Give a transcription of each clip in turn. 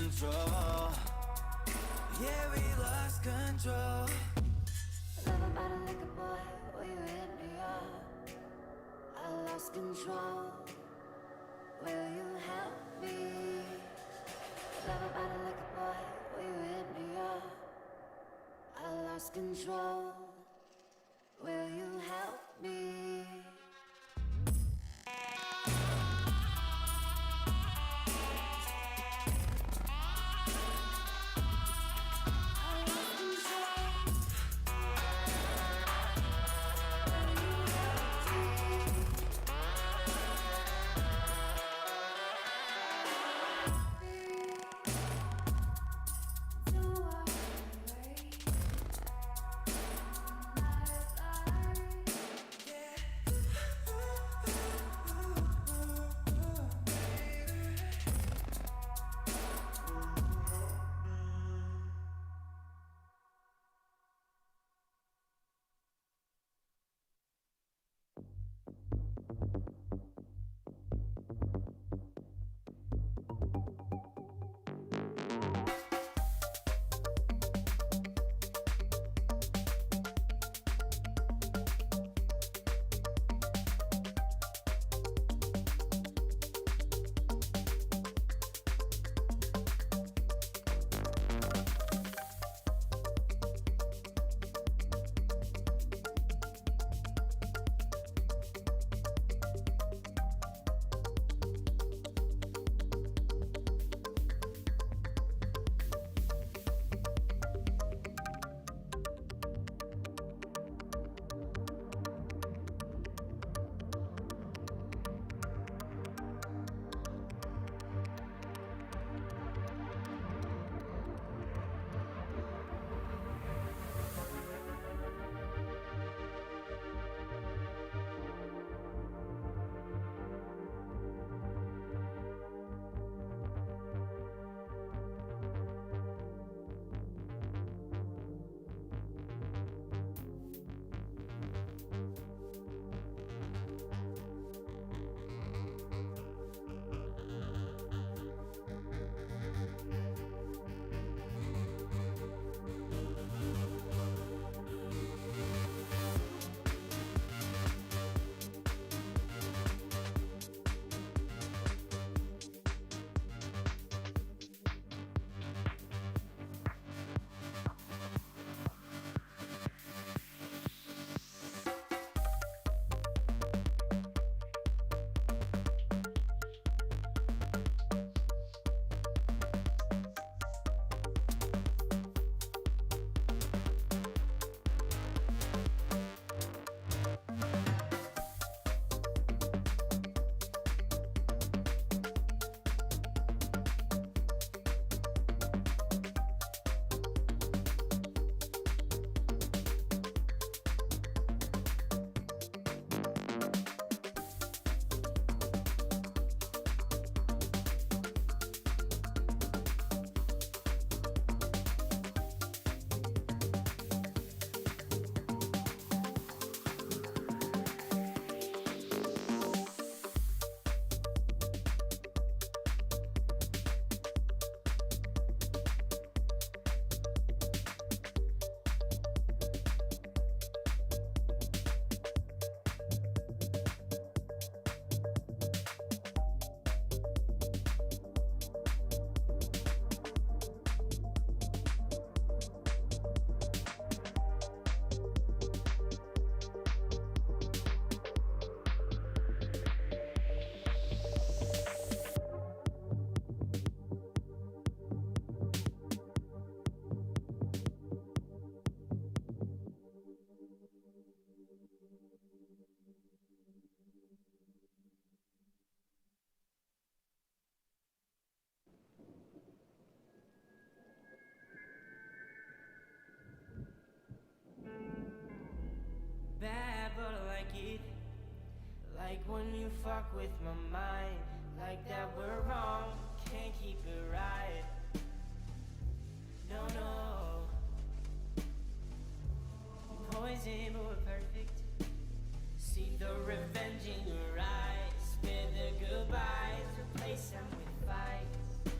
control. Yeah, we lost control. Never about a liquor boy, will you hit me up? I lost control. Will you help me? Never about a liquor boy, will you hit me up? I lost control. Will you help me? Like when you fuck with my mind, like that we're wrong, can't keep it right. No, no. Poison, but we're perfect. See the revenge in your eyes. Spare the goodbyes, replace them with fights.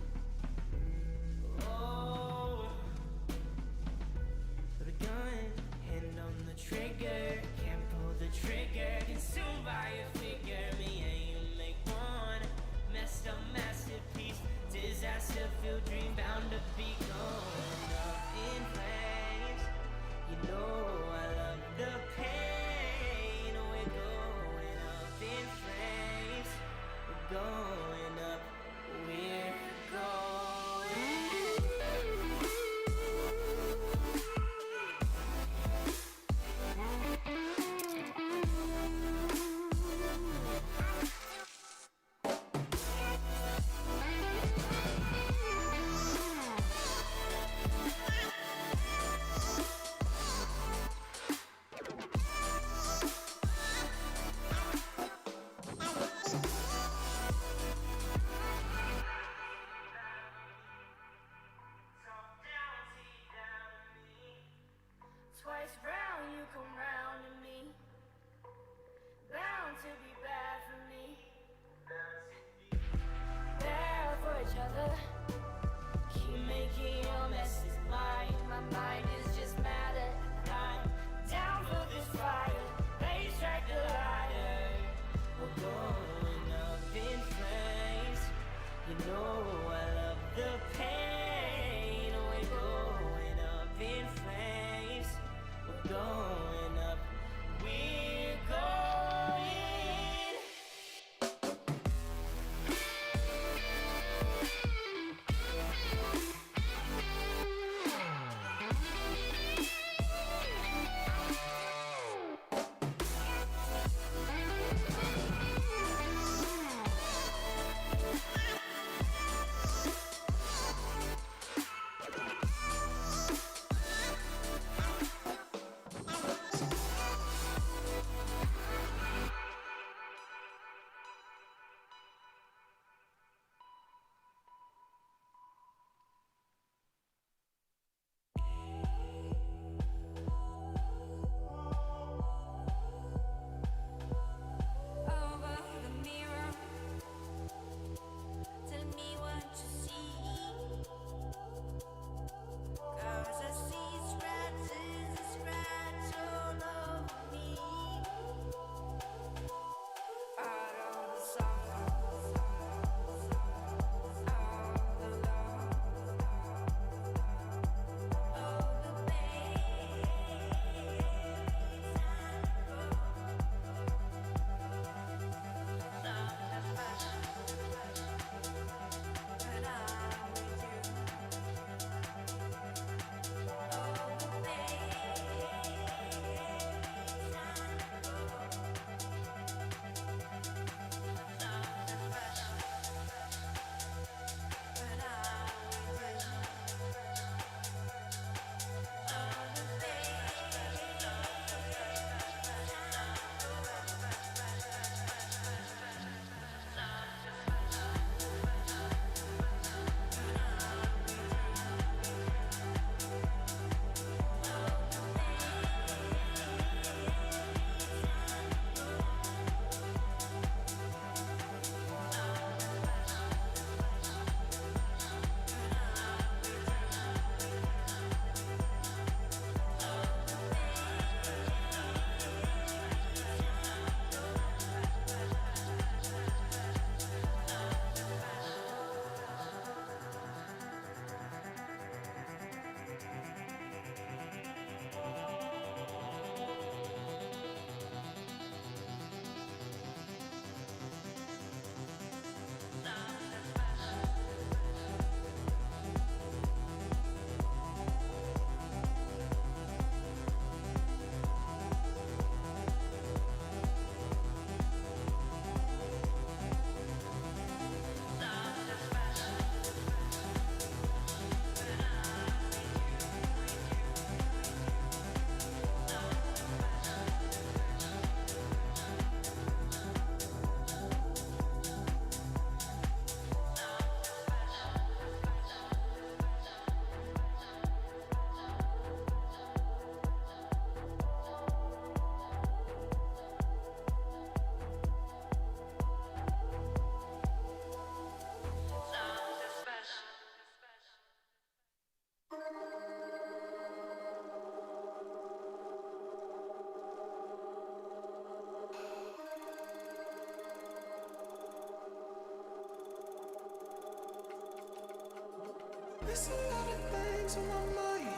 There's a lot of things on my mind.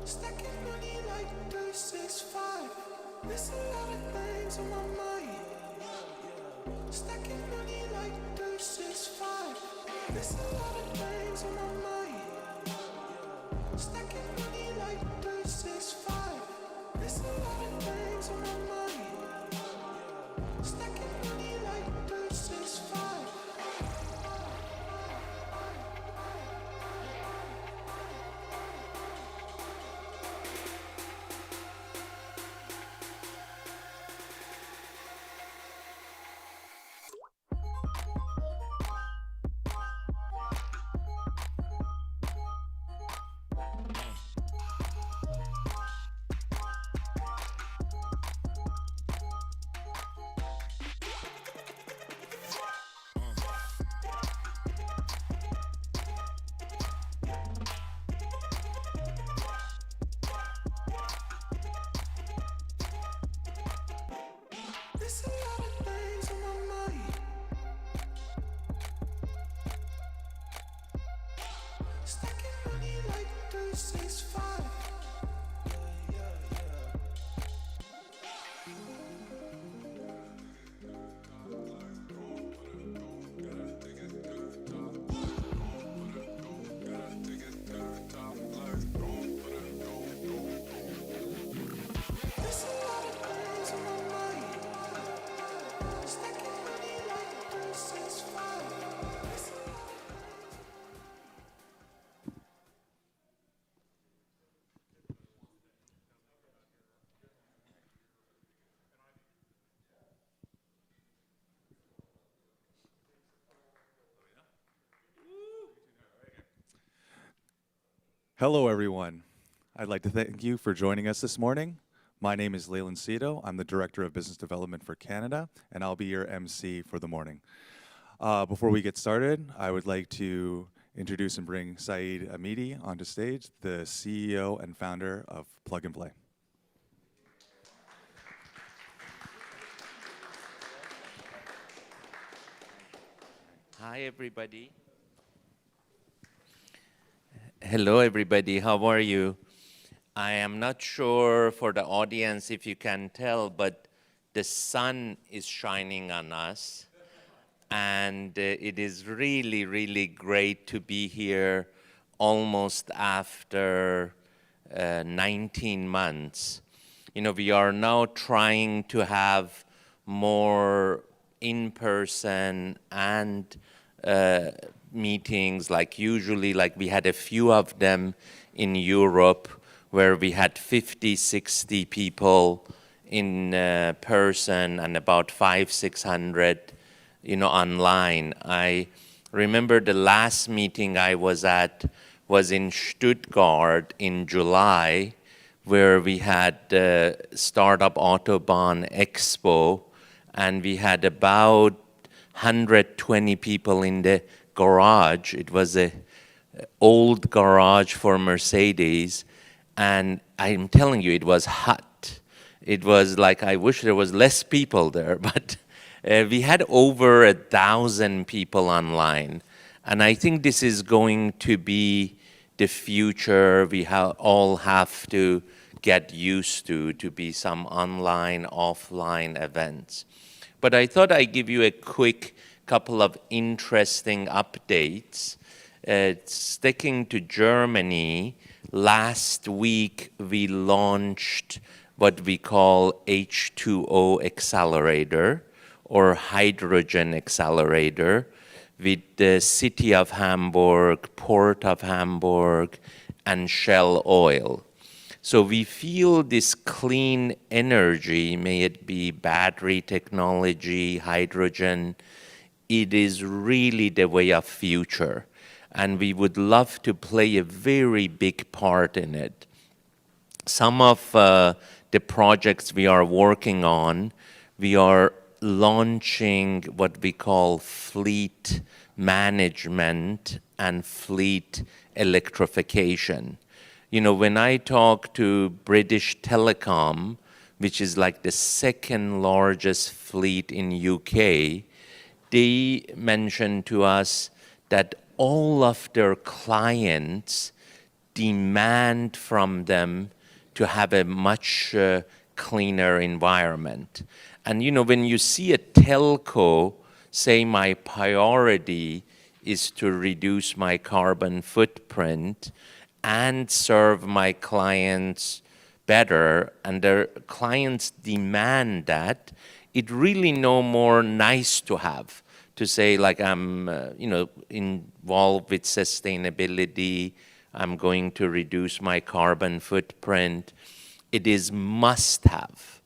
Stacking money like 365. There's a lot of things on my mind. Stacking money like 365. There's a lot of things on my mind. Stacking money like 365. There's a lot of things on my mind. Stacking money like 365. There's a lot of things on my mind. Stacking money like 365. There's a lot of things on my mind. Stacking money like 365. There's a lot of Hello, everyone. I'd like to thank you for joining us this morning. My name is Leyland Cito. I'm the Director of Business Development for Canada, and I'll be your MC for the morning. Before we get started, I would like to introduce and bring Saeed Amidi onto stage, the CEO and founder of Plug and Play. Hi, everybody. Hello, everybody. How are you? I am not sure for the audience if you can tell, but the sun is shining on us. And it is really, really great to be here almost after 19 months. You know, we are now trying to have more in-person and meetings, like usually, like we had a few of them in Europe where we had 50, 60 people in person and about 500-600, you know, online. I remember the last meeting I was at was in Stuttgart in July, where we had Startup Autobahn Expo, and we had about 120 people in the garage. It was a old garage for Mercedes, and I'm telling you, it was hot. It was like, I wish there was less people there, but we had over 1,000 people online. And I think this is going to be the future we all have to get used to be some online, offline events. But I thought I'd give you a quick couple of interesting updates. Sticking to Germany, last week we launched what we call H2o Accelerator or Hydrogen Accelerator with the City of Hamburg, Port of Hamburg, and Shell Oil. So we feel this clean energy, may it be battery technology, hydrogen, it is really the way of future. And we would love to play a very big part in it. Some of the projects we are working on, we are launching what we call fleet management and fleet electrification. You know, when I talk to British Telecom, which is like the second largest fleet in UK, they mentioned to us that all of their clients demand from them to have a much cleaner environment. And when you see a telco say my priority is to reduce my carbon footprint and serve my clients better, and their clients demand that, it really no more nice to have to say like I'm involved with sustainability, I'm going to reduce my carbon footprint. It is must have.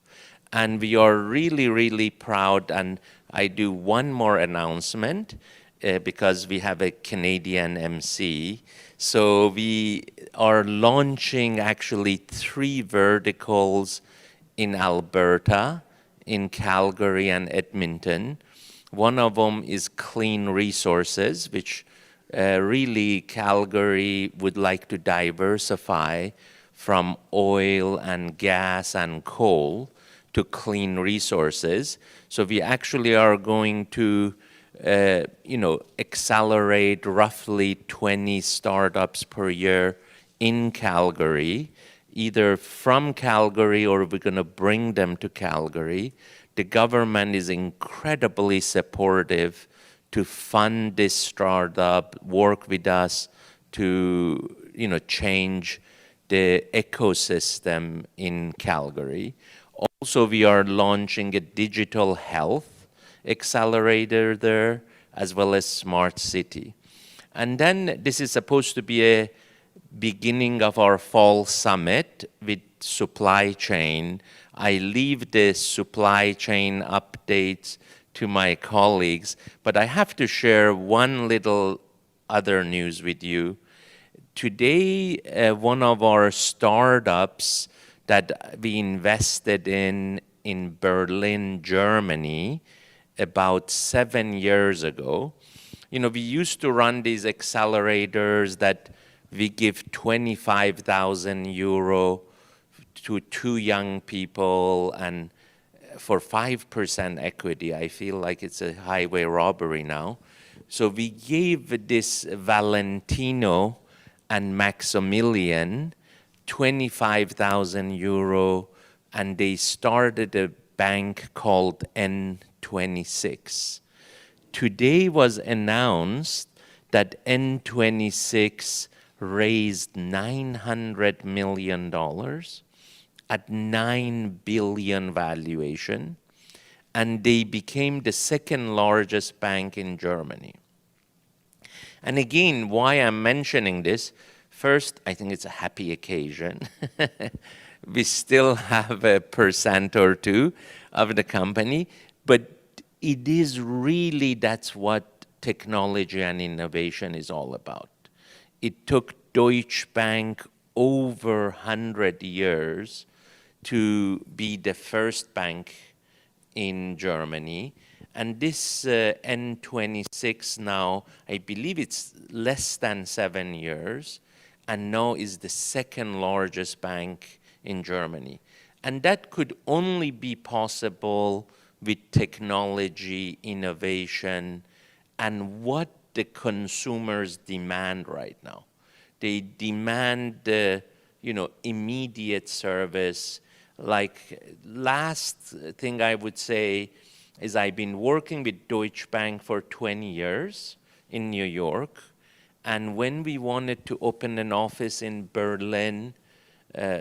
And we are really, really proud, and I do one more announcement because we have a Canadian MC. So we are launching actually 3 verticals in Alberta, in Calgary and Edmonton. One of them is clean resources, which really Calgary would like to diversify from oil and gas and coal to clean resources. So we actually are going to accelerate roughly 20 startups per year in Calgary, either from Calgary or we're going to bring them to Calgary. The government is incredibly supportive to fund this startup, work with us to change the ecosystem in Calgary. Also, we are launching a digital health accelerator there, as well as smart city. And then this is supposed to be a beginning of our fall summit with supply chain. I leave the supply chain updates to my colleagues, but I have to share one little other news with you. Today, one of our startups that we invested in Berlin, Germany, about 7 years ago. We used to run these accelerators that we give 25,000 euro to 2 young people and for 5% equity. I feel like it's a highway robbery now. So we gave this Valentino and Maximilian 25,000 euro, and they started a bank called N26. Today was announced that N26 raised $900 million at $9 billion valuation, and they became the 2nd largest bank in Germany. And again, why I'm mentioning this, first, I think it's a happy occasion. We still have 1% or 2% of the company, but it is really, that's what technology and innovation is all about. It took Deutsche Bank over 100 years to be the first bank in Germany. And this N26 now, I believe it's less than 7 years, and now is the 2nd largest bank in Germany. And that could only be possible with technology, innovation, and what the consumers demand right now. They demand immediate service. Like, last thing I would say is I've been working with Deutsche Bank for 20 years in New York. And when we wanted to open an office in Berlin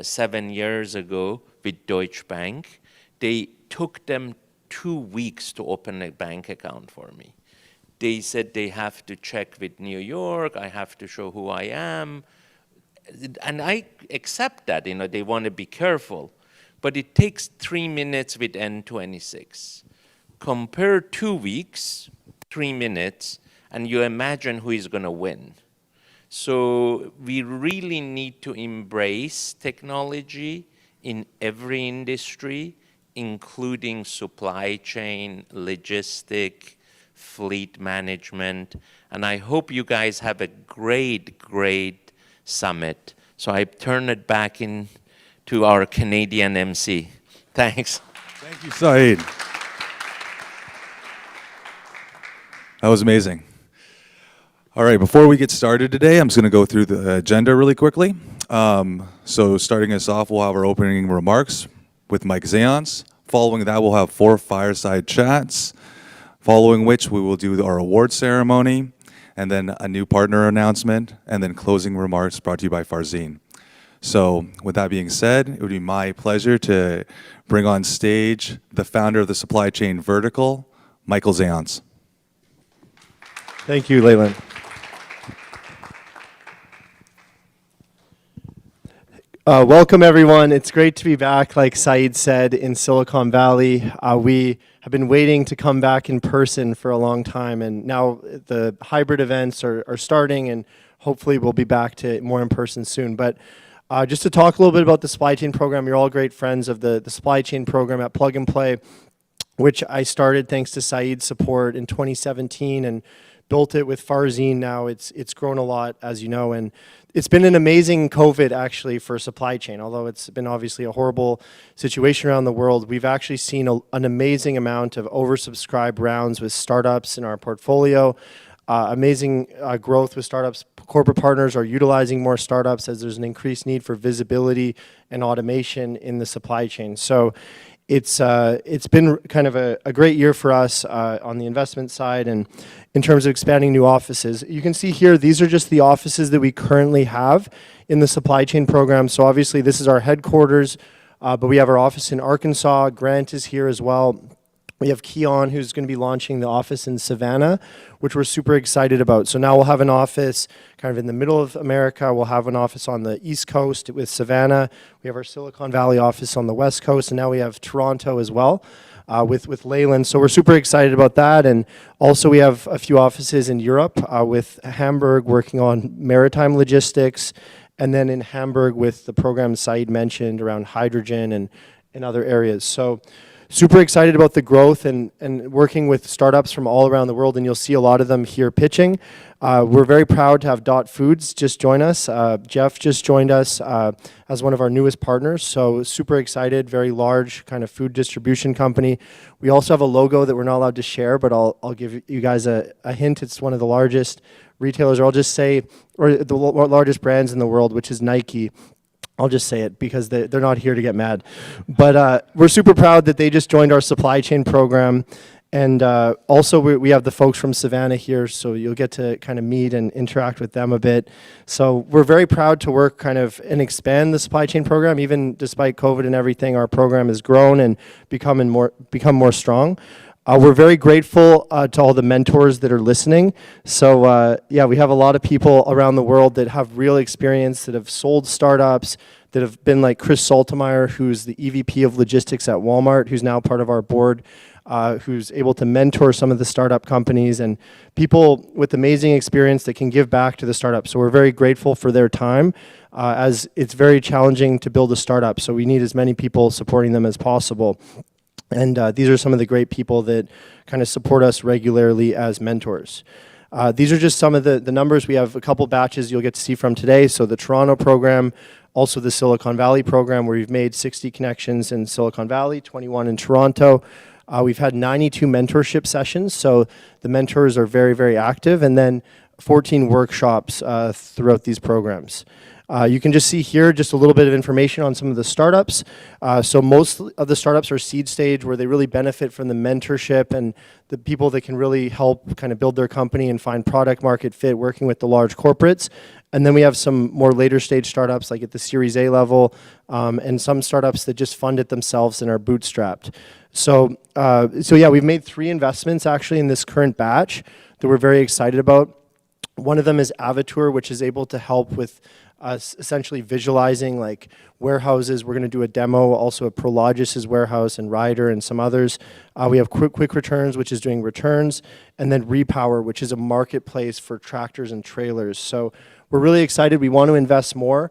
7 years ago with Deutsche Bank, they took them 2 weeks to open a bank account for me. They said they have to check with New York, I have to show who I am. And I accept that, they want to be careful. But it takes 3 minutes with N26. Compare 2 weeks, 3 minutes, and you imagine who is going to win. So we really need to embrace technology in every industry, including supply chain, logistic, fleet management. And I hope you guys have a great, great summit. So I turn it back in to our Canadian MC. Thanks. Thank you, Saeed. That was amazing. All right, before we get started today, I'm just going to go through the agenda really quickly. So starting us off, we'll have our opening remarks with Mike Zayance. Following that, we'll have 4 fireside chats, following which we will do our award ceremony, and then a new partner announcement, and then closing remarks brought to you by Farzine. So with that being said, it would be my pleasure to bring on stage the founder of the supply chain vertical, Michael Zayance. Thank you, Leyland. Welcome, everyone. It's great to be back, like Saeed said, in Silicon Valley. We have been waiting to come back in person for a long time, and now the hybrid events are starting, and hopefully we'll be back to more in person soon. But just to talk a little bit about the supply chain program, you're all great friends of the supply chain program at Plug and Play, which I started thanks to Saeed's support in 2017 and built it with Farzine. Now it's grown a lot, as you know, and it's been an amazing COVID actually for supply chain. Although it's been obviously a horrible situation around the world, we've actually seen an amazing amount of oversubscribed rounds with startups in our portfolio. Amazing growth with startups. Corporate partners are utilizing more startups as there's an increased need for visibility and automation in the supply chain. So it's been kind of a great year for us on the investment side and in terms of expanding new offices. You can see here, these are just the offices that we currently have in the supply chain program. So obviously this is our headquarters, but we have our office in Arkansas. Grant is here as well. We have Keon, who's going to be launching the office in Savannah, which we're super excited about. So now we'll have an office kind of in the middle of America. We'll have an office on the East Coast with Savannah. We have our Silicon Valley office on the West Coast, and now we have Toronto as well with Leyland. So we're super excited about that. And also we have a few offices in Europe with Hamburg working on maritime logistics, and then in Hamburg with the program Saeed mentioned around hydrogen and other areas. So super excited about the growth and working with startups from all around the world, and you'll see a lot of them here pitching. We're very proud to have Dot Foods just join us. Jeff just joined us as one of our newest partners, so super excited, very large kind of food distribution company. We also have a logo that we're not allowed to share, but I'll give you guys a hint. It's one of the largest retailers, or I'll just say, or the largest brands in the world, which is Nike. I'll just say it because they're not here to get mad. But we're super proud that they just joined our supply chain program. And also we have the folks from Savannah here, so you'll get to kind of meet and interact with them a bit. So we're very proud to work kind of and expand the supply chain program. Even despite COVID and everything, our program has grown and become more strong. We're very grateful to all the mentors that are listening. So yeah, we have a lot of people around the world that have real experience, that have sold startups, that have been like Chris Saltemeyer, who's the EVP of logistics at Walmart, who's now part of our board, who's able to mentor some of the startup companies, and people with amazing experience that can give back to the startup. So we're very grateful for their time, as it's very challenging to build a startup. So we need as many people supporting them as possible. And these are some of the great people that kind of support us regularly as mentors. These are just some of the numbers. We have a couple batches you'll get to see from today. So the Toronto program, also the Silicon Valley program, where we've made 60 connections in Silicon Valley, 21 in Toronto. We've had 92 mentorship sessions, so the mentors are very, very active, and then 14 workshops throughout these programs. You can just see here just a little bit of information on some of the startups. So most of the startups are seed stage, where they really benefit from the mentorship and the people that can really help kind of build their company and find product market fit working with the large corporates. And then we have some more later stage startups like at the Series A level, and some startups that just fund it themselves and are bootstrapped. So yeah, we've made 3 investments actually in this current batch that we're very excited about. One of them is Avatur, which is able to help with essentially visualizing like warehouses. We're going to do a demo also at Prologis' warehouse and Ryder and some others. We have Quick Returns, which is doing returns, and then Repower, which is a marketplace for tractors and trailers. So we're really excited. We want to invest more.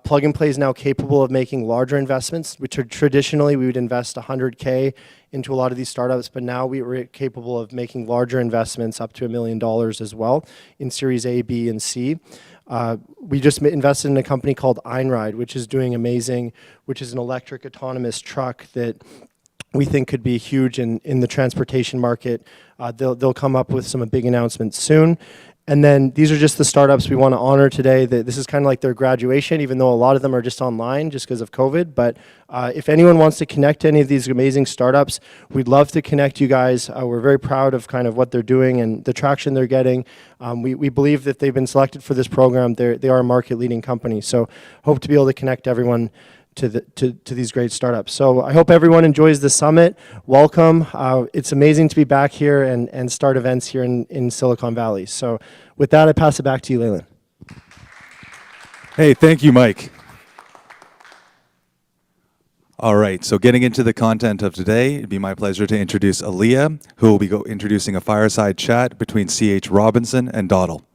Plug and Play is now capable of making larger investments, which traditionally we would invest $100K into a lot of these startups, but now we're capable of making larger investments up to $1 million as well in Series A, B, and C. We just invested in a company called Einride, which is doing amazing, which is an electric autonomous truck that we think could be huge in the transportation market. They'll come up with some big announcements soon. And then these are just the startups we want to honor today. This is kind of like their graduation, even though a lot of them are just online just because of COVID. But if anyone wants to connect to any of these amazing startups, we'd love to connect you guys. We're very proud of kind of what they're doing and the traction they're getting. We believe that they've been selected for this program. They are a market-leading company. So hope to be able to connect everyone to these great startups. So I hope everyone enjoys the summit. Welcome. It's amazing to be back here and start events here in Silicon Valley. So with that, I pass it back to you, Leland. Hey, thank you, Mike. All right, so getting into the content of today, it'd be my pleasure to introduce Aaliyah, who will be introducing a fireside chat between C.H. Robinson and Doddle.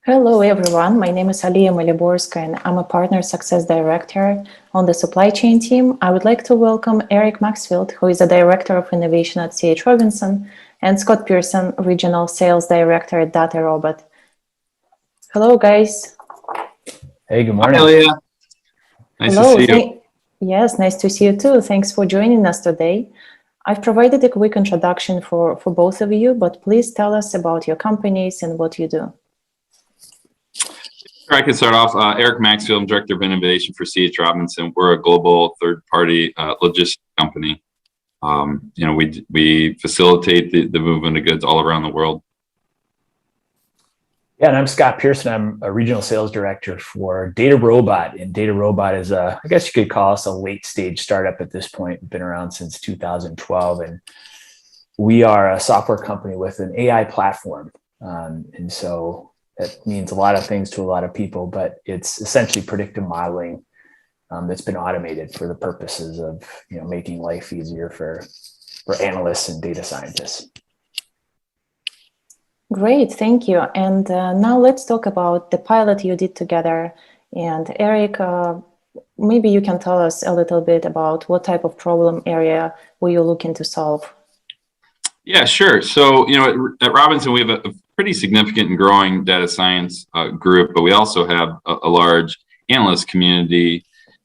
Hello, everyone. My name is Aliyah Maliborska, and I'm a Partner Success Director on the supply chain team. I would like to welcome Eric Maxfield, who is the Director of Innovation at C.H. Robinson, and Scott Pearson, Regional Sales Director at DataRobot. Hello, guys. Hey, good morning. Hi, Aliyah. Nice Hello. to see you. Yes, nice to see you too. Thanks for joining us today. I've provided a quick introduction for both of you, but please tell us about your companies and what you do. Sure, I can start off. Eric Maxfield, I'm Director of Innovation for C.H. Robinson. We're a global third-party logistics company. We facilitate the movement of goods all around the world. Yeah, and I'm Scott Pearson. I'm a Regional Sales Director for DataRobot. And DataRobot is I guess you could call us a late-stage startup at this point. We've been around since 2012. And we are a software company with an AI platform. And so that means a lot of things to a lot of people, but it's essentially predictive modeling that's been automated for the purposes of making life easier for analysts and data scientists. Great, thank you. And now let's talk about the pilot you did together. And Eric, maybe you can tell us a little bit about what type of problem area were you looking to solve? Yeah, sure. So, at Robinson, we have a pretty significant and growing data science group, but we also have a large analyst community.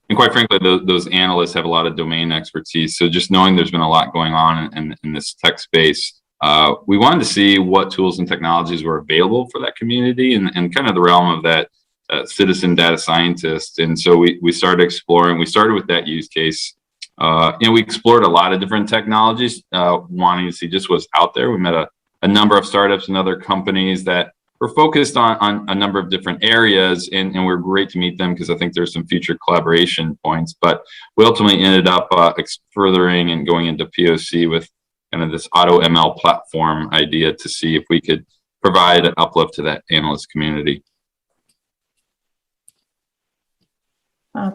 And quite frankly, those analysts have a lot of domain expertise. So just knowing there's been a lot going on in this tech space, we wanted to see what tools and technologies were available for that community and kind of the realm of that citizen data scientist. And so we started exploring. We started with that use case. We explored a lot of different technologies, wanting to see just what's out there. We met a number of startups and other companies that were focused on a number of different areas, and we're great to meet them because I think there's some future collaboration points. But we ultimately ended up furthering and going into POC with kind of this auto ML platform idea to see if we could provide an uplift to that analyst community.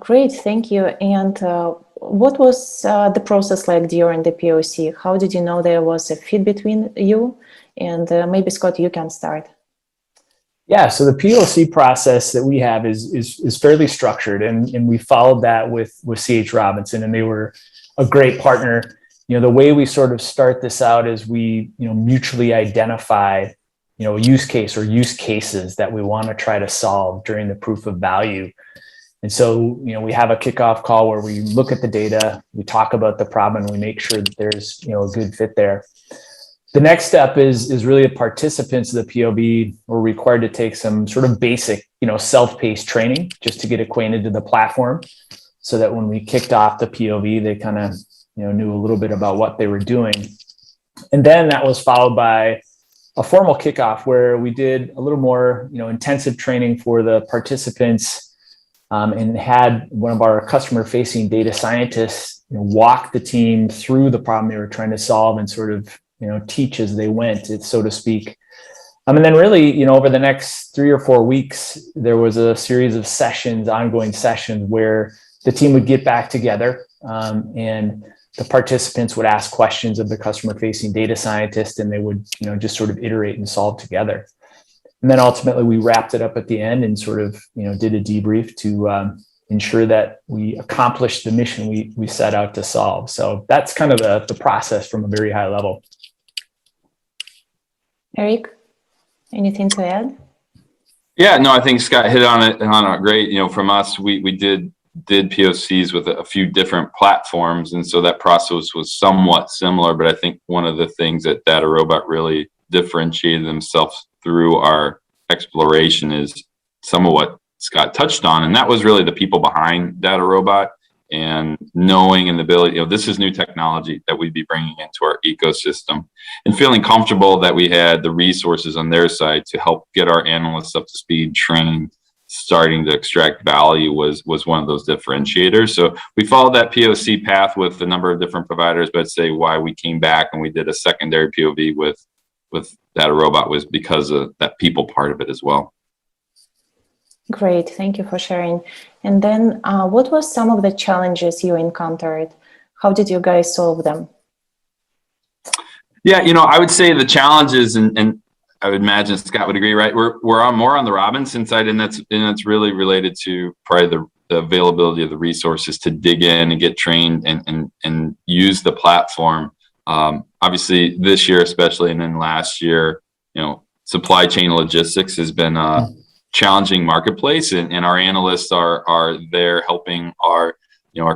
Great, thank you. And what was the process like during the POC? How did you know there was a fit between you? And maybe Scott, you can start. Yeah, so the POC process that we have is fairly structured, and we followed that with C.H. Robinson, and they were a great partner. The way we sort of start this out is we mutually identify a use case or use cases that we want to try to solve during the proof of value. And so, we have a kickoff call where we look at the data, we talk about the problem, and we make sure that there's a good fit there. The next step is really the participants of the POV were required to take some sort of basic, self-paced training just to get acquainted to the platform, so that when we kicked off the POV, they kind of knew a little bit about what they were doing. And then that was followed by a formal kickoff where we did a little more, intensive training for the participants, and had one of our customer-facing data scientists walk the team through the problem they were trying to solve and sort of, teach as they went, so to speak. And then really, over the next 3 or 4 weeks, there was a series of ongoing sessions where the team would get back together, and the participants would ask questions of the customer-facing data scientist, and they would, just sort of iterate and solve together. And then ultimately we wrapped it up at the end and sort of, did a debrief to ensure that we accomplished the mission we set out to solve. So that's kind of the process from a very high level. Eric, anything to add? Yeah, no, I think Scott hit on it great. From us, we did did POCs with a few different platforms, and so that process was somewhat similar. But I think one of the things that DataRobot really differentiated themselves through our exploration is some of what Scott touched on, and that was really the people behind DataRobot and knowing and the ability, this is new technology that we'd be bringing into our ecosystem, and feeling comfortable that we had the resources on their side to help get our analysts up to speed, trained, starting to extract value was one of those differentiators. So we followed that POC path with a number of different providers, but I'd say why we came back and we did a secondary POV with DataRobot was because of that people part of it as well. Great, thank you for sharing. And then what was some of the challenges you encountered? How did you guys solve them? Yeah, I would say the challenges, and I would imagine Scott would agree, right? We're on more on the Robinson side, and that's really related to probably the availability of the resources to dig in and get trained and use the platform. Obviously, this year especially, and then last year, supply chain logistics has been challenging marketplace, and our analysts are there helping our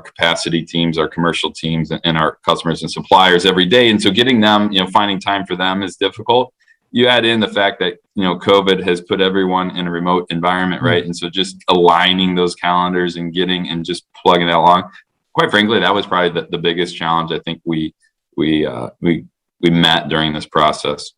capacity teams, our commercial teams, and our customers and suppliers every day. And so getting them, finding time for them is difficult. You add in the fact that COVID has put everyone in a remote environment, right? And so just aligning those calendars and just plugging that along. Quite frankly, that was probably the biggest challenge I think we met during this process.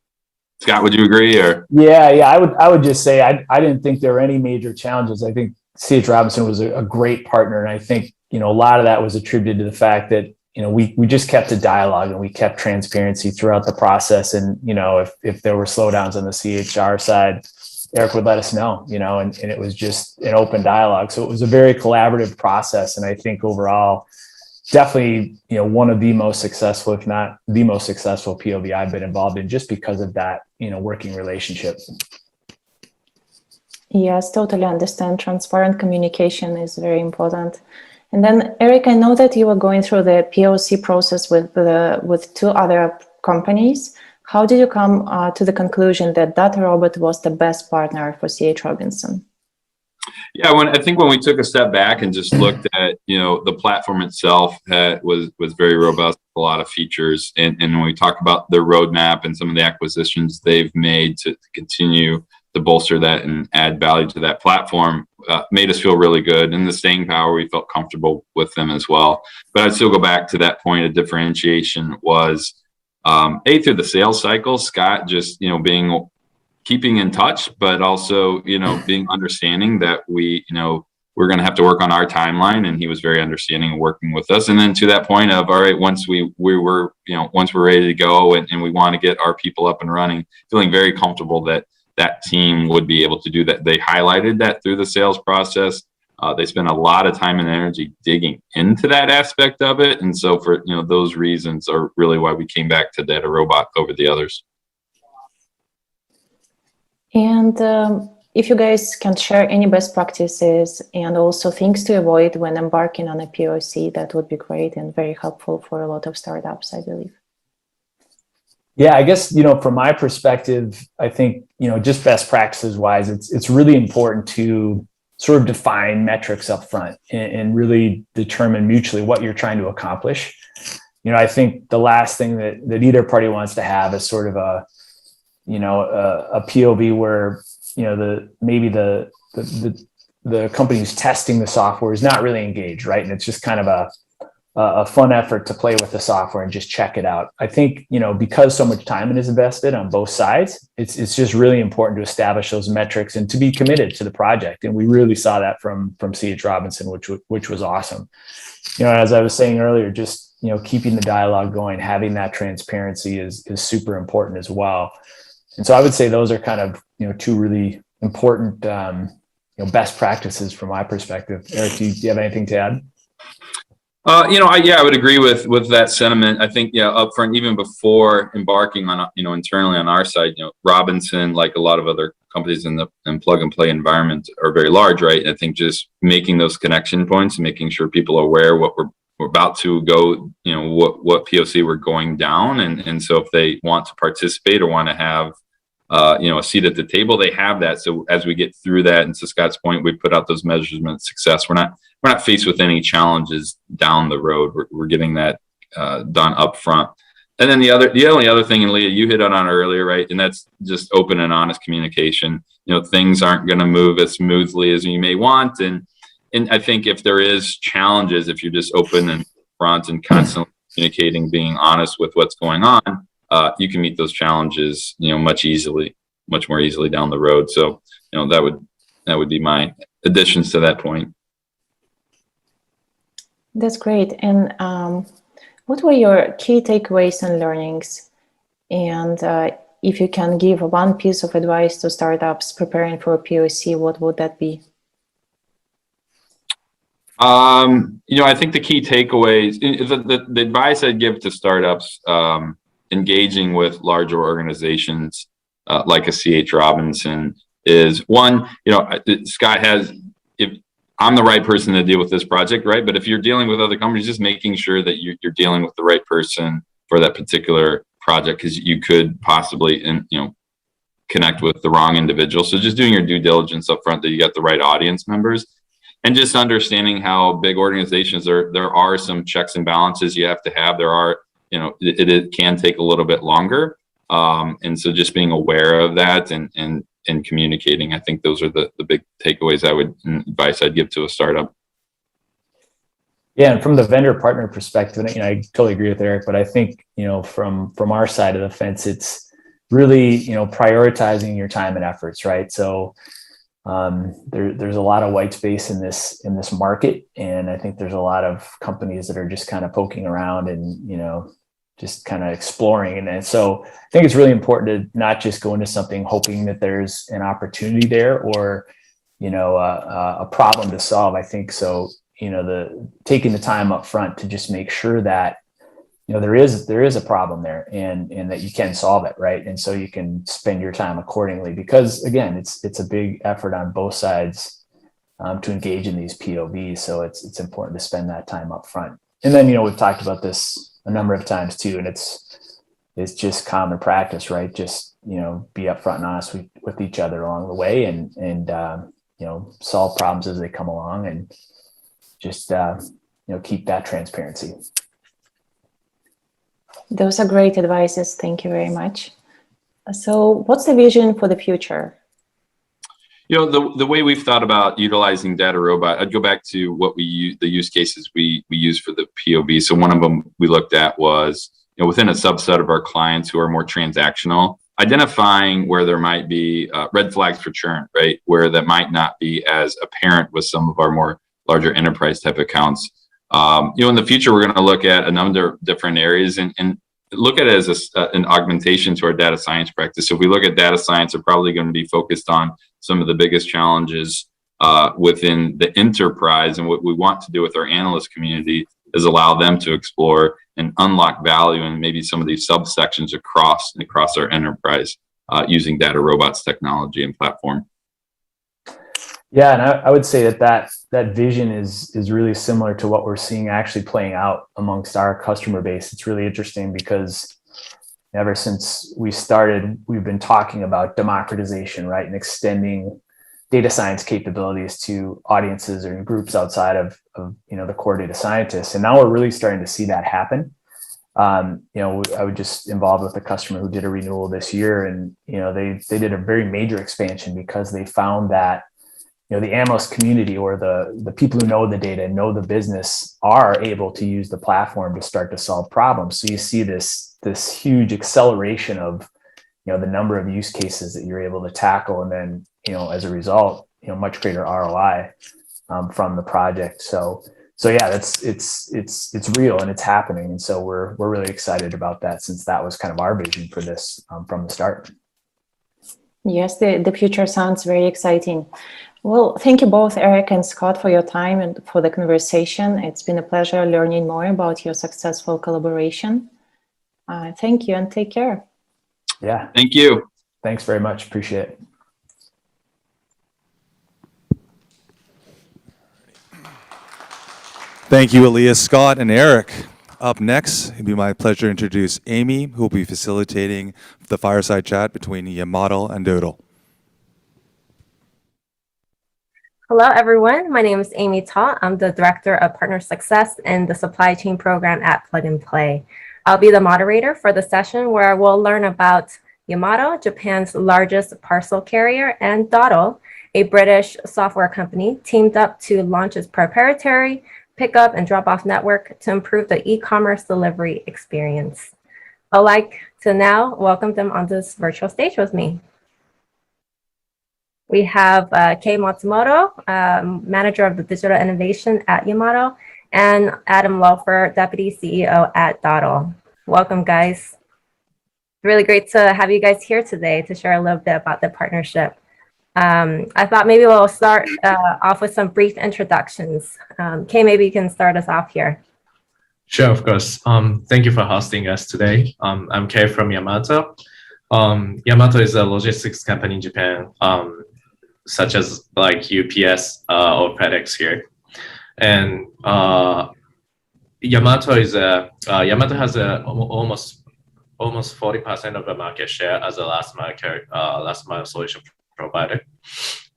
Scott, would you agree? Or yeah, I would just say I didn't think there were any major challenges. I think C.H. Robinson was a great partner, and I think a lot of that was attributed to the fact that we just kept a dialogue and we kept transparency throughout the process. And if there were slowdowns on the CHR side, Eric would let us know. And it was just an open dialogue. So it was a very collaborative process, and I think overall, definitely, one of the most successful, if not the most successful POV I've been involved in, just because of that, working relationship. Yes, totally understand. Transparent communication is very important. And then, Eric, I know that you were going through the POC process with two other companies. How did you come to the conclusion that DataRobot was the best partner for C.H. Robinson? Yeah, I think when we took a step back and just looked at, the platform itself was very robust, a lot of features. And when we talk about their roadmap and some of the acquisitions they've made to continue to bolster that and add value to that platform, made us feel really good. And the staying power, we felt comfortable with them as well. But I'd still go back to that point of differentiation was, through the sales cycle, Scott just, keeping in touch, but also, being understanding that we're going to have to work on our timeline. And he was very understanding and working with us. And then to that point of, all right, once we're ready to go and we want to get our people up and running, feeling very comfortable that team would be able to do that. They highlighted that through the sales process. They spent a lot of time and energy digging into that aspect of it. And so for, those reasons are really why we came back to DataRobot over the others. And if you guys can share any best practices and also things to avoid when embarking on a POC, that would be great and very helpful for a lot of startups, I believe. Yeah, I guess, from my perspective, I think, just best practices wise, it's really important to sort of define metrics up front and really determine mutually what you're trying to accomplish. I think the last thing that either party wants to have is sort of a POV where, the company who's testing the software is not really engaged, right? And it's just kind of a fun effort to play with the software and just check it out. I think, because so much time is invested on both sides, it's just really important to establish those metrics and to be committed to the project. And we really saw that from C.H. Robinson, which was awesome. As I was saying earlier, just, keeping the dialogue going, having that transparency is super important as well. And so I would say those are kind of, two really important, best practices from my perspective. Eric, do you have anything to add? I would agree with that sentiment. I think, upfront, even before embarking on, internally on our side, Robinson, like a lot of other companies in the plug and play environment, are very large, right? I think just making those connection points, making sure people are aware what we're about to go, what POC we're going down. And so if they want to participate or want to have a seat at the table. They have that. So as we get through that, and to Scott's point, we put out those measurements of success. We're not faced with any challenges down the road. We're getting that done up front. And then the only other thing, and Leah, you hit on earlier, right? And that's just open and honest communication. Things aren't going to move as smoothly as you may want. And I think if there is challenges, if you're just open and front and constantly communicating, being honest with what's going on, you can meet those challenges, much more easily down the road. So, that would be my additions to that point. That's great. And what were your key takeaways and learnings? And if you can give one piece of advice to startups preparing for a POC, what would that be? I think the key takeaways, the advice I'd give to startups, engaging with larger organizations like a C.H. Robinson is one, Scott has, if I'm the right person to deal with this project, right? But if you're dealing with other companies, just making sure that you're dealing with the right person for that particular project, because you could possibly, connect with the wrong individual. So just doing your due diligence up front that you got the right audience members, and just understanding how big organizations there are some checks and balances you have to have. There are, it can take a little bit longer. And so just being aware of that and communicating, I think those are the big takeaways advice I'd give to a startup. Yeah, and from the vendor partner perspective, I totally agree with Eric, but I think, from our side of the fence, it's really, prioritizing your time and efforts, right? So there's a lot of white space in this market, and I think there's a lot of companies that are just kind of poking around and just kind of exploring. And so I think it's really important to not just go into something hoping that there's an opportunity there or a problem to solve. I think so. Taking the time up front to just make sure that there is a problem there and that you can solve it, right? And so you can spend your time accordingly, because again, it's a big effort on both sides to engage in these POVs. So it's important to spend that time up front. And then we've talked about this a number of times too, and it's just common practice, right? Just be upfront and honest with each other along the way, and solve problems as they come along, and just keep that transparency. Those are great advices. Thank you very much. So what's the vision for the future? The way we've thought about utilizing Data Robot, I'd go back to what the use cases we use for the POV. So one of them we looked at was, within a subset of our clients who are more transactional, identifying where there might be red flags for churn, right? Where that might not be as apparent with some of our more larger enterprise type accounts. In the future, we're going to look at a number of different areas and look at it as an augmentation to our data science practice. So if we look at data science, we're probably going to be focused on some of the biggest challenges within the enterprise. And what we want to do with our analyst community is allow them to explore and unlock value in maybe some of these subsections across our enterprise using Data Robot's technology and platform. Yeah, and I would say that vision is really similar to what we're seeing actually playing out amongst our customer base. It's really interesting because ever since we started, we've been talking about democratization, right, and extending data science capabilities to audiences or groups outside of the core data scientists. And now we're really starting to see that happen. I was just involved with a customer who did a renewal this year, and they did a very major expansion because they found that the analyst community or the people who know the data and know the business are able to use the platform to start to solve problems. So you see this huge acceleration of the number of use cases that you're able to tackle, and then as a result, much greater ROI from the project. So yeah, it's real and it's happening, and so we're really excited about that, since that was kind of our vision for this from the start. Yes, the future sounds very exciting. Well, thank you both, Eric and Scott, for your time and for the conversation. It's been a pleasure learning more about your successful collaboration. Thank you and take care. Yeah. Thank you. Thanks very much. Appreciate it. Thank you, Elias, Scott, and Eric. Up next, it'd be my pleasure to introduce Amy, who will be facilitating the fireside chat between Yamato and Doodle. Hello, everyone. My name is Amy Ta. I'm the Director of Partner Success in the Supply Chain Program at Plug and Play. I'll be the moderator for the session where we'll learn about Yamato, Japan's largest parcel carrier, and Dotto, a British software company, teamed up to launch its proprietary pickup and drop-off network to improve the e-commerce delivery experience. I'd like to now welcome them on this virtual stage with me. We have Kei Matsumoto, Manager of the Digital Innovation at Yamato, and Adam Lofer, Deputy CEO at Dotto. Welcome, guys. Really great to have you guys here today to share a little bit about the partnership. I thought maybe we'll start off with some brief introductions. Kei, maybe you can start us off here. Sure, of course. Thank you for hosting us today. I'm Kei from Yamato. Yamato is a logistics company in Japan, such as like UPS or FedEx here. And Yamato has almost 40% of the market share as a last mile solution provider.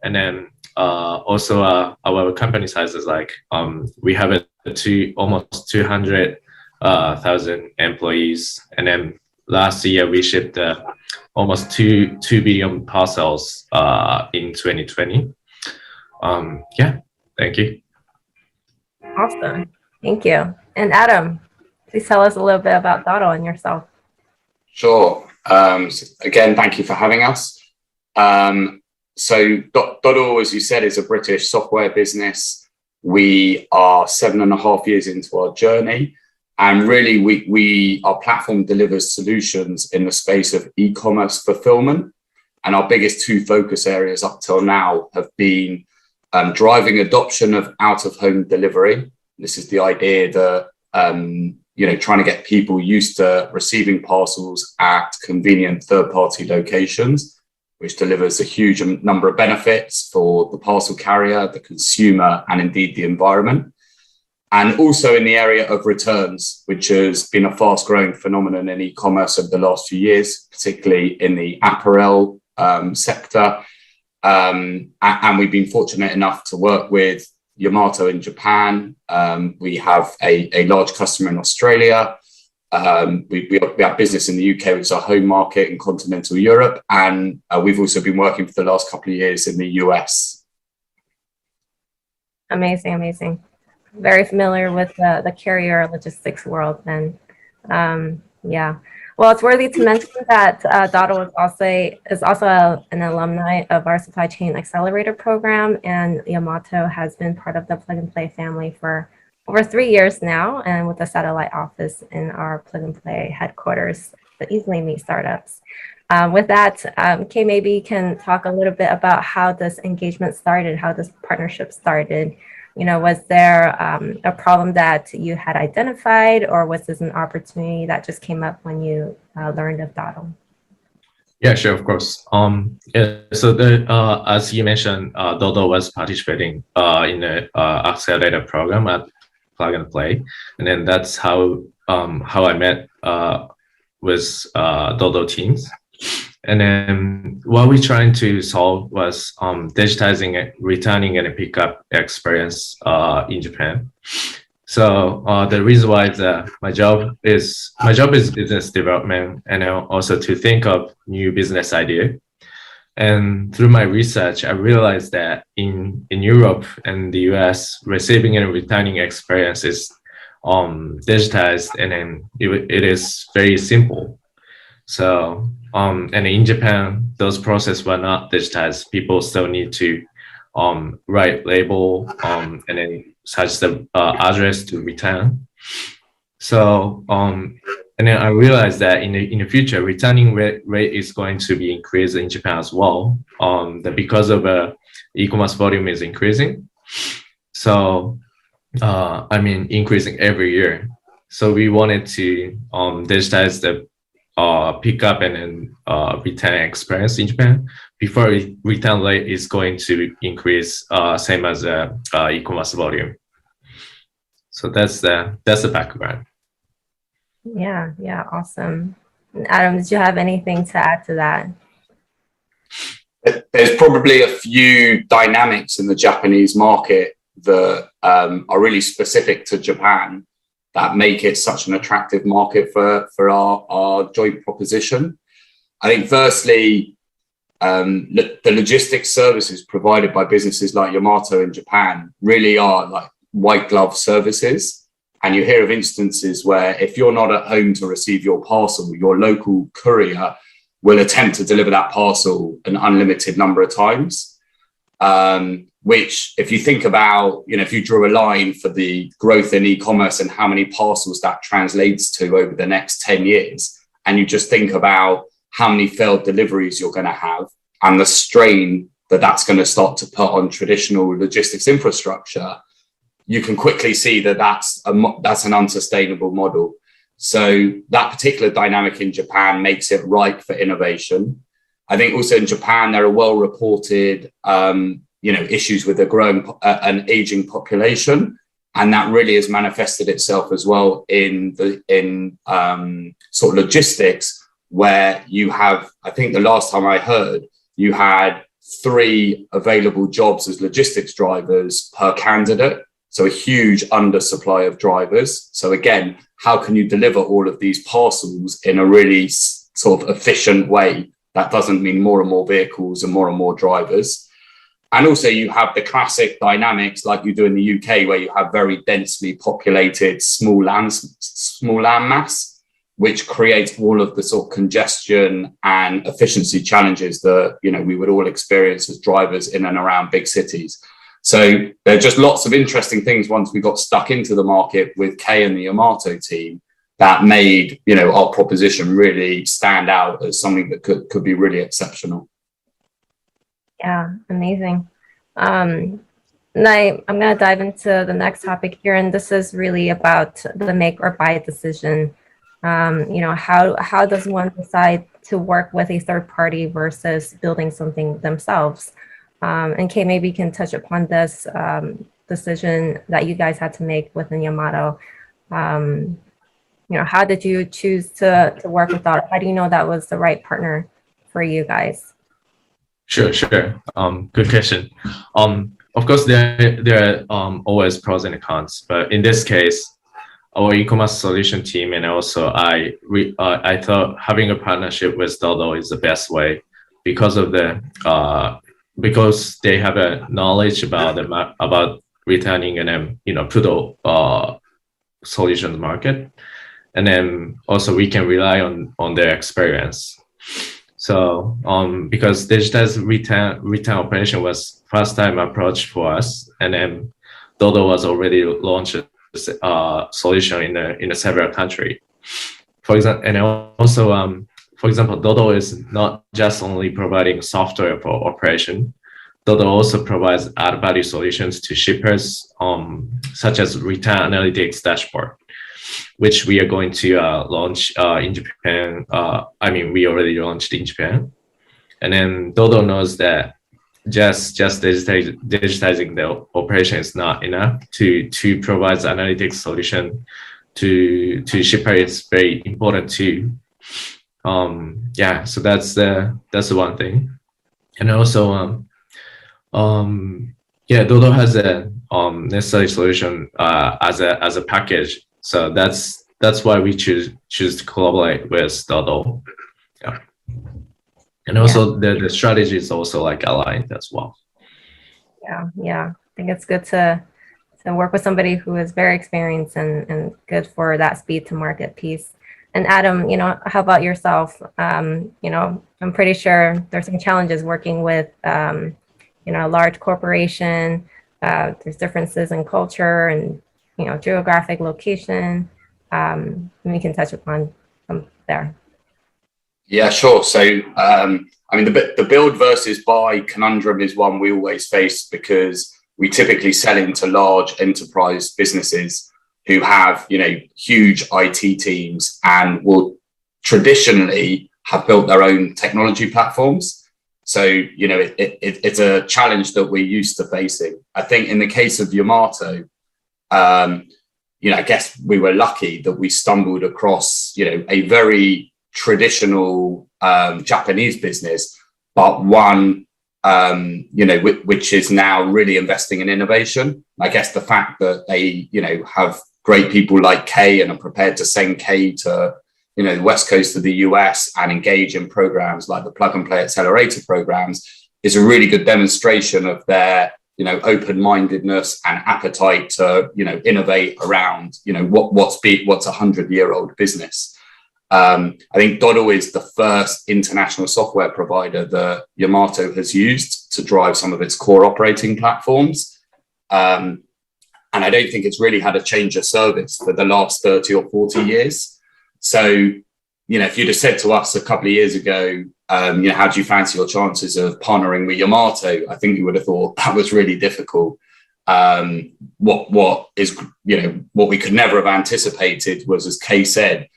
And then also our company size is like we have almost 200,000 employees. And then last year we shipped almost 2 billion parcels in 2020. Yeah, thank you. Awesome, thank you. And Adam, please tell us a little bit about Dotto and yourself. Sure. Again, thank you for having us. So Dotto, as you said, is a British software business. We are 7.5 years into our journey. And really, our platform delivers solutions in the space of e-commerce fulfillment. And our biggest 2 focus areas up till now have been driving adoption of out-of-home delivery. This is the idea that, trying to get people used to receiving parcels at convenient third-party locations, which delivers a huge number of benefits for the parcel carrier, the consumer, and indeed the environment. And also in the area of returns, which has been a fast-growing phenomenon in e-commerce over the last few years, particularly in the apparel sector. And we've been fortunate enough to work with Yamato in Japan. We have a large customer in Australia. We have business in the UK, which is our home market in continental Europe. And we've also been working for the last couple of years in the US. Amazing, amazing. Very familiar with the carrier logistics world. And yeah, well, it's worthy to mention that Dotto is also an alumni of our Supply Chain Accelerator program, and Yamato has been part of the Plug and Play family for over 3 years now, and with a satellite office in our Plug and Play headquarters that easily meet startups. With that, Kei, maybe you can talk a little bit about how this engagement started, how this partnership started. Was there a problem that you had identified, or was this an opportunity that just came up when you learned of Dotto? Yeah, sure, of course. So as you mentioned, Dotto was participating in the accelerator program at Plug and Play, and then that's how I met with Dotto teams. And then what we're trying to solve was digitizing returning and pickup experience in Japan. So the reason why my job is business development, and also to think of new business idea. And through my research, I realized that in Europe and the US, receiving and returning experience is digitized, and then it is very simple. So and in Japan, those processes were not digitized. People still need to write label and then such the address to return. So and then I realized that in the future, returning rate is going to be increased in Japan as well. That because of e-commerce volume is increasing. So increasing every year. So we wanted to digitize the pickup and then return experience in Japan before return rate is going to increase same as e-commerce volume. So that's the background. Yeah, awesome. Adam, did you have anything to add to that? There's probably a few dynamics in the Japanese market that are really specific to Japan that make it such an attractive market for our joint proposition. I think firstly, the logistics services provided by businesses like Yamato in Japan really are like white glove services. And you hear of instances where if you're not at home to receive your parcel, your local courier will attempt to deliver that parcel an unlimited number of times. Which, if you think about, if you drew a line for the growth in e-commerce and how many parcels that translates to over the next 10 years, and you just think about how many failed deliveries you're going to have and the strain that that's going to start to put on traditional logistics infrastructure, you can quickly see that that's an unsustainable model. So that particular dynamic in Japan makes it ripe for innovation. I think also in Japan, there are well-reported, issues with a growing and aging population, and that really has manifested itself as well in sort of logistics, where you have, I think the last time I heard, you had 3 available jobs as logistics drivers per candidate. So a huge undersupply of drivers. So again, how can you deliver all of these parcels in a really sort of efficient way? That doesn't mean more and more vehicles and more drivers. And also you have the classic dynamics like you do in the UK, where you have very densely populated small land mass, which creates all of the sort of congestion and efficiency challenges that, we would all experience as drivers in and around big cities. So there are just lots of interesting things once we got stuck into the market with Kay and the Yamato team that made, our proposition really stand out as something that could be really exceptional. Yeah, amazing. And I'm going to dive into the next topic here, and this is really about the make or buy decision. How does one decide to work with a third party versus building something themselves? And Kay, maybe you can touch upon this decision that you guys had to make within Yamato. How did you choose to work with that? How do you know that was the right partner for you guys? Sure. Good question. Of course, there are always pros and cons, but in this case, our e-commerce solution team and also I thought having a partnership with Dodo is the best way because of because they have a knowledge about returning and then put the solutions market, and then also we can rely on their experience. So because digitized return operation was first time approach for us, and then Dodo was already launched a solution in several countries. For example, and also for example, Dodo is not just only providing software for operation. Dodo also provides add-value solutions to shippers, such as return analytics dashboard, which we are going to launch in Japan. We already launched in Japan. And then Dodo knows that just digitizing the operation is not enough. To provide the analytics solution to shipper is very important too. So that's the one thing. And also Dodo has a necessary solution as a package. So that's why we choose to collaborate with Dodo. Yeah. And also the strategy is also like aligned as well. Yeah. I think it's good to work with somebody who is very experienced and good for that speed to market piece. And Adam, how about yourself? I'm pretty sure there's some challenges working with, a large corporation. There's differences in culture and, geographic location. We can touch upon them there. Yeah, sure. So, the build versus buy conundrum is one we always face because we typically sell into large enterprise businesses who have, huge IT teams and will traditionally have built their own technology platforms. So, it's a challenge that we're used to facing. I think in the case of Yamato, I guess we were lucky that we stumbled across, a very traditional Japanese business, but one, which is now really investing in innovation. I guess the fact that they, have great people like Kay and are prepared to send Kay to, the West Coast of the US and engage in programs like the Plug and Play Accelerator programs is a really good demonstration of their, open-mindedness and appetite to, innovate around, what's a 100-year-old business. I think Doddle is the first international software provider that Yamato has used to drive some of its core operating platforms. And I don't think it's really had a change of service for the last 30 or 40 years. So, if you'd have said to us a couple of years ago, how do you fancy your chances of partnering with Yamato? I think we would have thought that was really difficult. What we could never have anticipated was, as Kay said,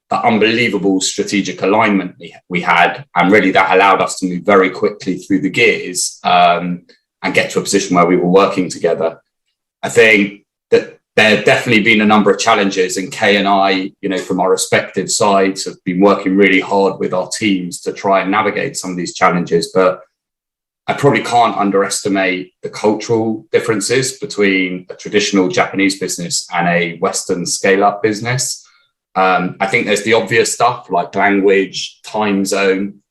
the unbelievable strategic alignment we had, and really that allowed us to move very quickly through the gears and get to a position where we were working together. I think that there have definitely been a number of challenges, and Kay and I, from our respective sides, have been working really hard with our teams to try and navigate some of these challenges. But I probably can't underestimate the cultural differences between a traditional Japanese business and a Western scale-up business. I think there's the obvious stuff like language, time zone.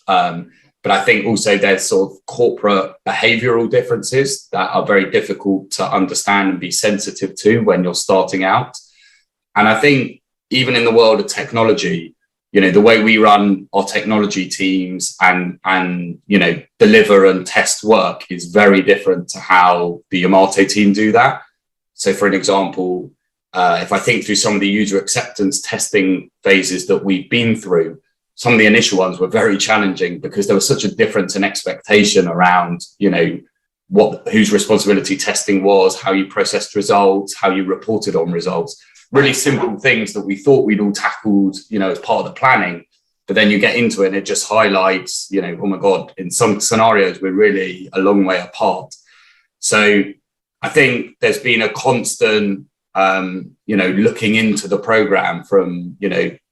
But I think also there's sort of corporate behavioral differences that are very difficult to understand and be sensitive to when you're starting out. And I think even in the world of technology, the way we run our technology teams and deliver and test work is very different to how the Yamato team do that. So for an example, if I think through some of the user acceptance testing phases that we've been through, some of the initial ones were very challenging because there was such a difference in expectation around, whose responsibility testing was, how you processed results, how you reported on results, really simple things that we thought we'd all tackled, as part of the planning. But then you get into it and it just highlights, oh my God, in some scenarios, we're really a long way apart. So I think there's been a constant, looking into the program from,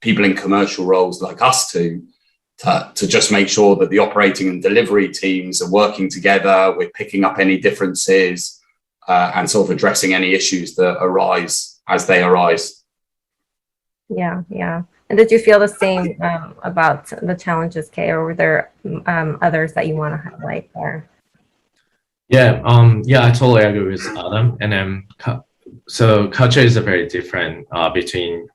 people in commercial roles like us to just make sure that the operating and delivery teams are working together. We're picking up any differences and sort of addressing any issues that arise as they arise. Yeah. And did you feel the same about the challenges, Kay, or were there others that you want to highlight there? Yeah, I totally agree with Adam. And then, so culture is a very different between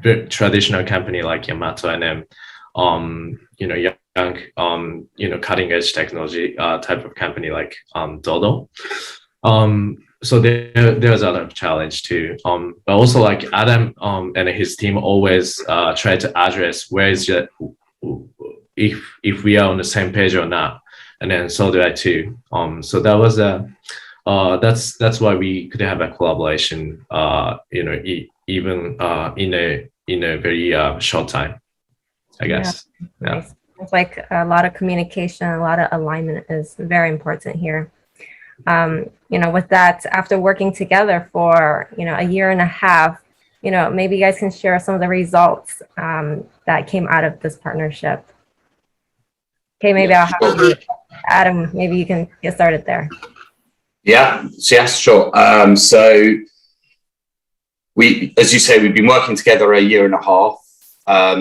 the traditional company like Yamato and then young cutting edge technology type of company like Dodo. So there's a lot of challenge too. But also like Adam and his team always try to address where is if we are on the same page or not. And then so do I too. So that was that's why we could have a collaboration, even in a very short time, I guess. Yeah. Nice. It's like a lot of communication, a lot of alignment is very important here. With that, after working together for, a year and a half, maybe you guys can share some of the results that came out of this partnership. Okay, maybe I'll have you, Adam, maybe you can get started there. Yes, sure. So we, as you say, we've been working together a year and a half.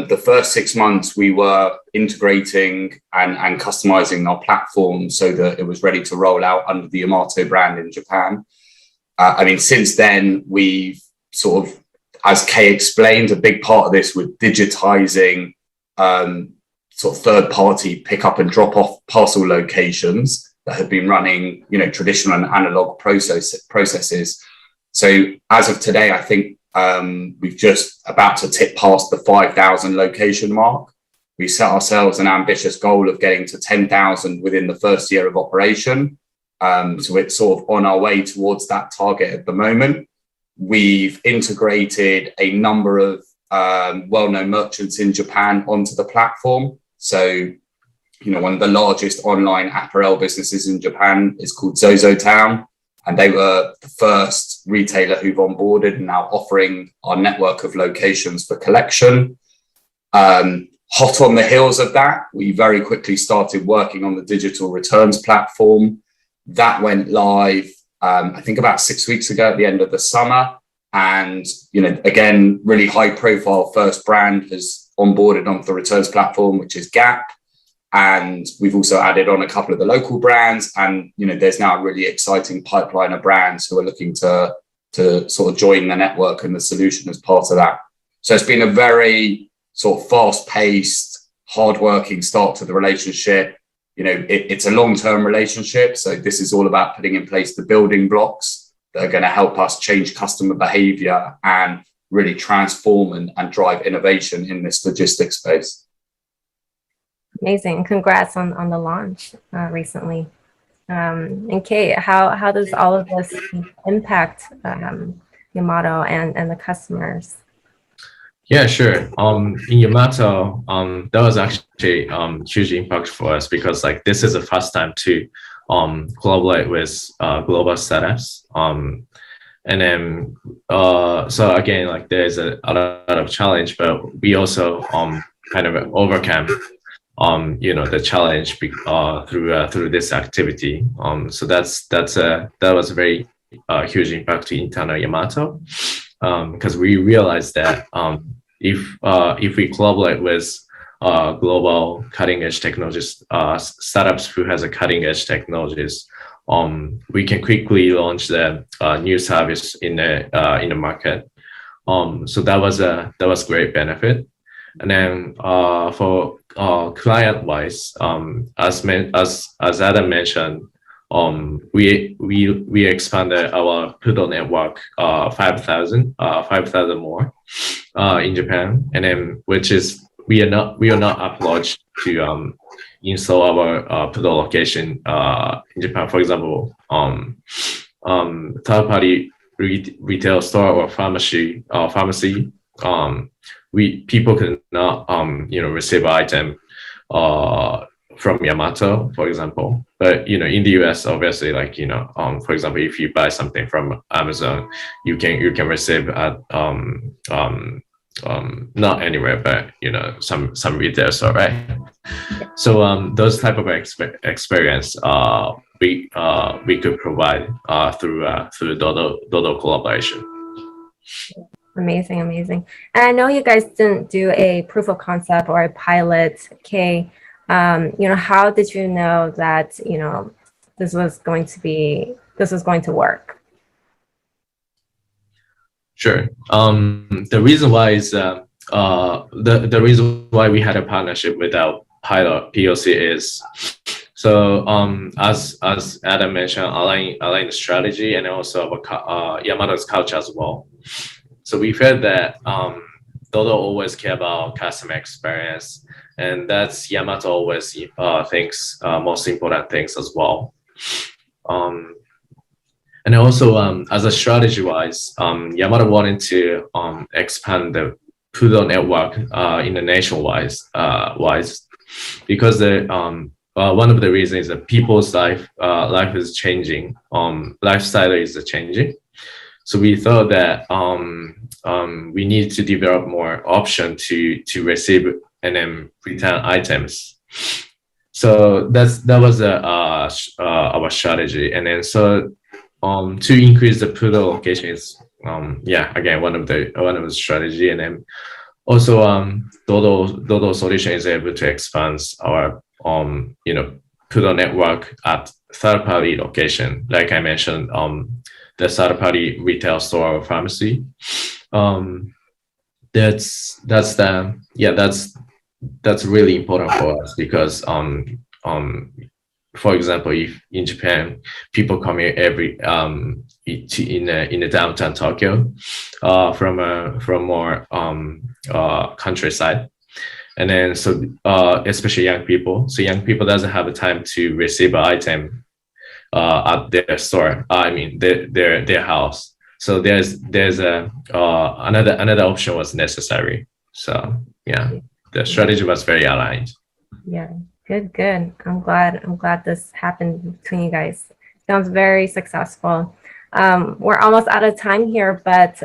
The first 6 months we were integrating and customizing our platform so that it was ready to roll out under the Yamato brand in Japan. Since then we've sort of, as Kay explained, a big part of this with digitizing sort of third-party pick up and drop off parcel locations that have been running, traditional and analog processes. So as of today, I think we've just about to tip past the 5,000 location mark. We set ourselves an ambitious goal of getting to 10,000 within the first year of operation. So it's sort of on our way towards that target at the moment. We've integrated a number of well-known merchants in Japan onto the platform. So, one of the largest online apparel businesses in Japan is called ZoZoTown. and they were the first retailer who've onboarded and now offering our network of locations for collection. Hot on the heels of that, we very quickly started working on the digital returns platform. That went live, I think about 6 weeks ago at the end of the summer. And, again, really high profile first brand has onboarded onto the returns platform, which is Gap. And we've also added on a couple of the local brands. And, there's now a really exciting pipeline of brands who are looking to sort of join the network and the solution as part of that. So it's been a very sort of fast-paced, hard-working start to the relationship. It's a long-term relationship. So this is all about putting in place the building blocks that are going to help us change customer behavior and really transform and drive innovation in this logistics space. Amazing. Congrats on the launch recently. And Kate, how does all of this impact Yamato and the customers? Yeah, sure. In Yamato, that was actually huge impact for us because this is the first time to collaborate with global startups. And then so again, there's a lot of challenge, but we also kind of overcame the challenge through this activity. So that was a very huge impact to internal Yamato. Because we realized that if we collaborate with global cutting-edge technologies, startups who has a cutting-edge technologies, we can quickly launch the new service in the market. So that was great benefit. And then for client-wise, as Adam mentioned, we expanded our PUDO network 5,000 more in Japan, and then which is we are not obliged to install our PUDO location in Japan. For example, third-party retail store or pharmacy, people cannot receive item from Yamato, for example. But in the US, obviously, for example, if you buy something from Amazon, you can receive at not anywhere, but some retail store, right? So those type of experience we could provide through Dodo collaboration. Amazing. And I know you guys didn't do a proof of concept or a pilot, Kay. How did you know that this was going to work? Sure. The reason why is the reason why we had a partnership with our pilot POC is so as Adam mentioned, align the strategy and also Yamato's culture as well. So we felt that Dodo always care about customer experience, and that's Yamato always thinks most important things as well. And also as a strategy wise, Yamato wanted to expand the PUDO network in the nationwide because one of the reasons is that people's life is changing, lifestyle is changing. So we thought that we need to develop more option to receive and then return items. So that was our strategy. And then so to increase the PUDO location is again one of the strategy. And then also Dodo solution is able to expand our PUDO network at third party location, like I mentioned, the third party retail store or pharmacy. That's really important for us because for example, if in Japan people come here every in the downtown Tokyo from more countryside, and then so especially young people, so young people doesn't have the time to receive an item at their store, their house. So there's another option was necessary. So the strategy was very aligned. Yeah, good. I'm glad this happened between you guys. Sounds very successful. We're almost out of time here, but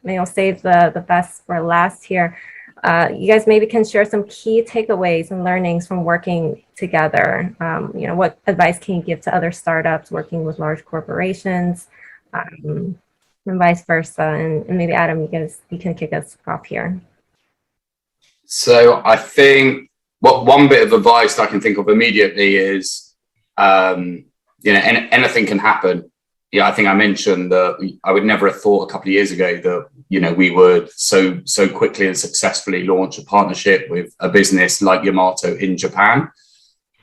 maybe I'll save the best for last here. You guys maybe can share some key takeaways and learnings from working together. What advice can you give to other startups working with large corporations, and vice versa? And maybe Adam, you can kick us off here. So I think one bit of advice that I can think of immediately is, anything can happen. I think I mentioned that I would never have thought a couple of years ago that, we would so quickly and successfully launch a partnership with a business like Yamato in Japan.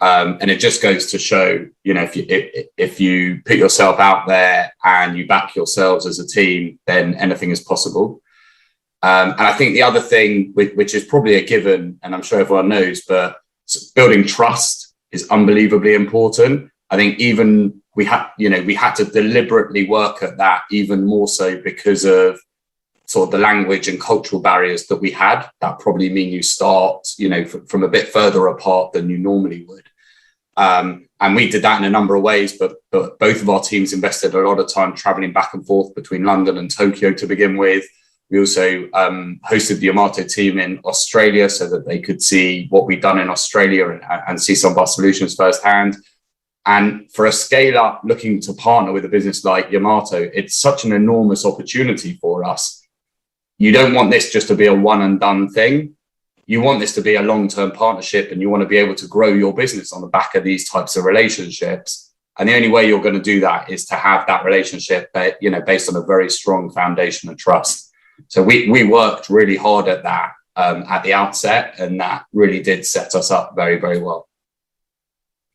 And it just goes to show, if you put yourself out there and you back yourselves as a team, then anything is possible. And I think the other thing, which is probably a given, and I'm sure everyone knows, but building trust is unbelievably important. I think even we had to deliberately work at that even more so because of sort of the language and cultural barriers that we had. That probably mean you start, from a bit further apart than you normally would. And we did that in a number of ways, but both of our teams invested a lot of time traveling back and forth between London and Tokyo to begin with. We also hosted the Yamato team in Australia so that they could see what we'd done in Australia and see some of our solutions firsthand. And for a scale up looking to partner with a business like Yamato, it's such an enormous opportunity for us. You don't want this just to be a one and done thing. You want this to be a long-term partnership, and you want to be able to grow your business on the back of these types of relationships. And the only way you're going to do that is to have that relationship, based on a very strong foundation of trust. So we worked really hard at that at the outset, and that really did set us up very, very well.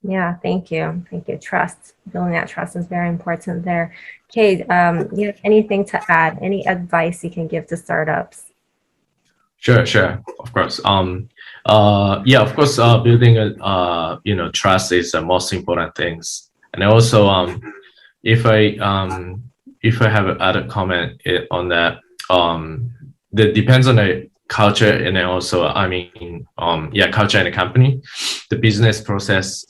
Yeah, thank you. Trust, building that trust is very important there. Kate, you have anything to add? Any advice you can give to startups? Sure, of course. Of course, building a trust is the most important things. And also, if I have another comment on that, that depends on the culture, and then also, culture in the company. The business process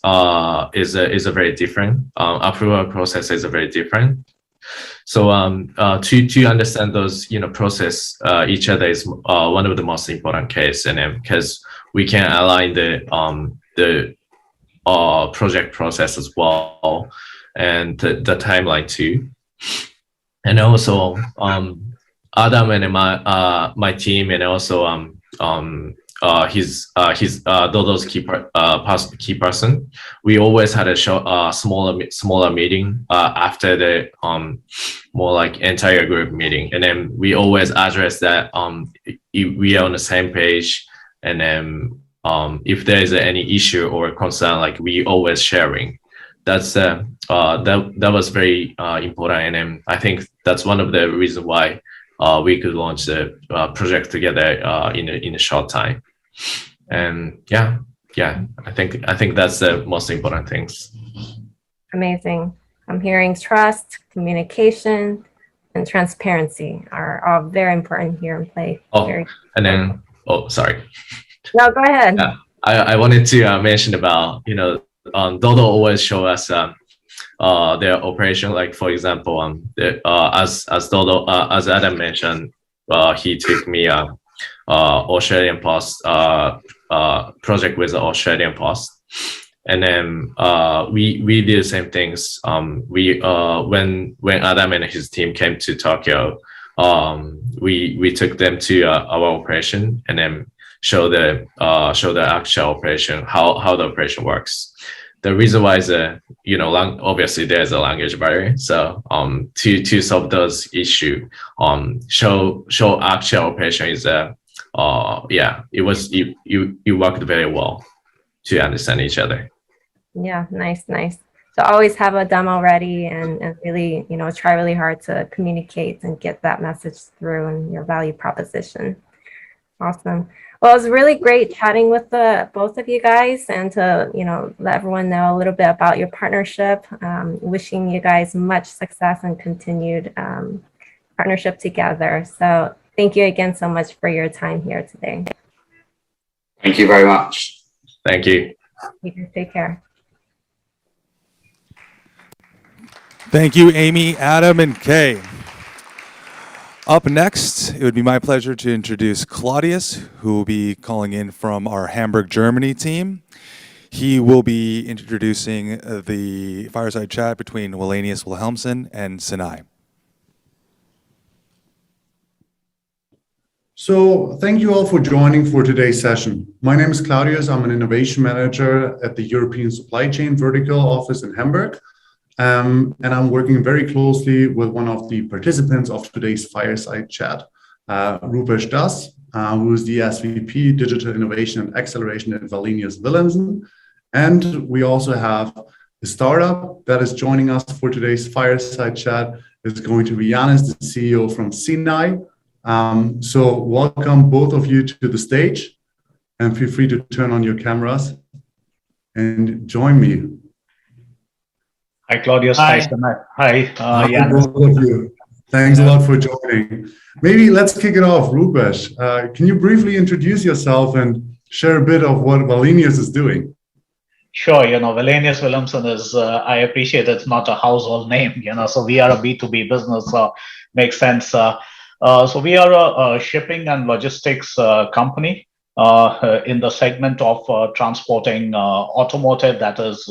is a very different. Approval process is a very different. So to understand those process each other is one of the most important case, and then because we can align the project process as well, and the timeline too, and also Adam and my team, and also his Dodo's key person. We always had a smaller meeting after the more like entire group meeting, and then we always address that we are on the same page, and then if there is any issue or concern, like we always sharing. That's that was very important, and then I think that's one of the reasons why we could launch the project together in a short time. And I think that's the most important things. Amazing. I'm hearing trust, communication, and transparency are all very important here in play. Sorry. No, go ahead. Yeah, I wanted to mention about Dodo always show us their operation. Like for example, as Dodo, as Adam mentioned, he took me Australian Post project with the Australian Post, and then we did the same things. When Adam and his team came to Tokyo, we took them to our operation and then show the actual operation, how the operation works. The reason why is obviously there's a language barrier. So to solve those issue, show actual operation is it worked very well to understand each other. Yeah, nice. So always have a demo ready and really try really hard to communicate and get that message through and your value proposition. Awesome. Well, it was really great chatting with both of you guys, and to let everyone know a little bit about your partnership. Wishing you guys much success and continued partnership together. So thank you again so much for your time here today. Thank you very much. Thank you. You can take care. Thank you, Amy, Adam, and Kay. Up next, it would be my pleasure to introduce Claudius, who will be calling in from our Hamburg, Germany team. He will be introducing the fireside chat between Wallenius Wilhelmsen and Sinai. So thank you all for joining for today's session. My name is Claudius. I'm an innovation manager at the European Supply Chain Vertical Office in Hamburg. And I'm working very closely with one of the participants of today's fireside chat, Rupesh Das, who is the SVP Digital Innovation and Acceleration at Wallenius Wilhelmsen. And we also have a startup that is joining us for today's fireside chat. It's going to be Yannis, the CEO from Sinai. So welcome both of you to the stage, and feel free to turn on your cameras and join me. Hi, Claudius. Hi. Hi, Both of you. Thanks a lot for joining. Maybe let's kick it off. Rupesh, can you briefly introduce yourself and share a bit of what Wallenius is doing? Sure. Wallenius Wilhelmsen is, I appreciate it's not a household name, so we are a B2B business, so makes sense. So we are a shipping and logistics company in the segment of transporting automotive, that is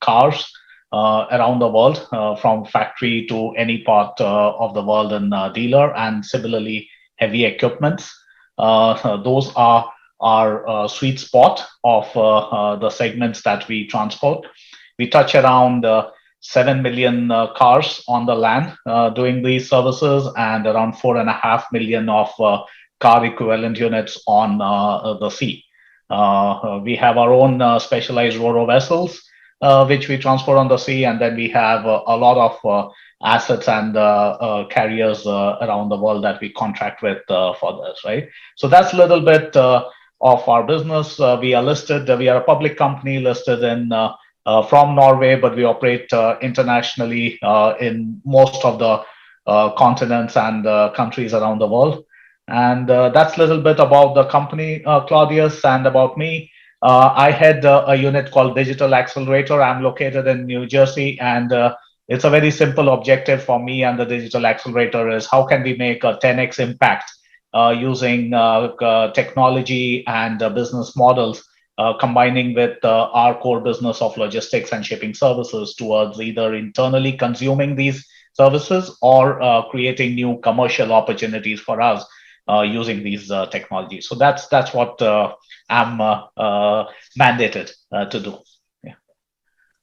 cars, around the world, from factory to any part of the world in dealer, and similarly heavy equipments. Those are our sweet spot of the segments that we transport. We touch around 7 million cars on the land doing these services, and around 4.5 million of car equivalent units on the sea. We have our own specialized ro-ro vessels, which we transport on the sea, and then we have a lot of assets and carriers around the world that we contract with for this, right? So that's a little bit of our business. We are listed, we are a public company listed in from Norway, but we operate internationally in most of the continents and countries around the world. And that's a little bit about the company, Claudius, and about me. I head a unit called Digital Accelerator. I'm located in New Jersey, and it's a very simple objective for me and the Digital Accelerator is how can we make a 10x impact using technology and business models, combining with our core business of logistics and shipping services towards either internally consuming these services or creating new commercial opportunities for us using these technologies. So that's what I'm mandated to do. Yeah.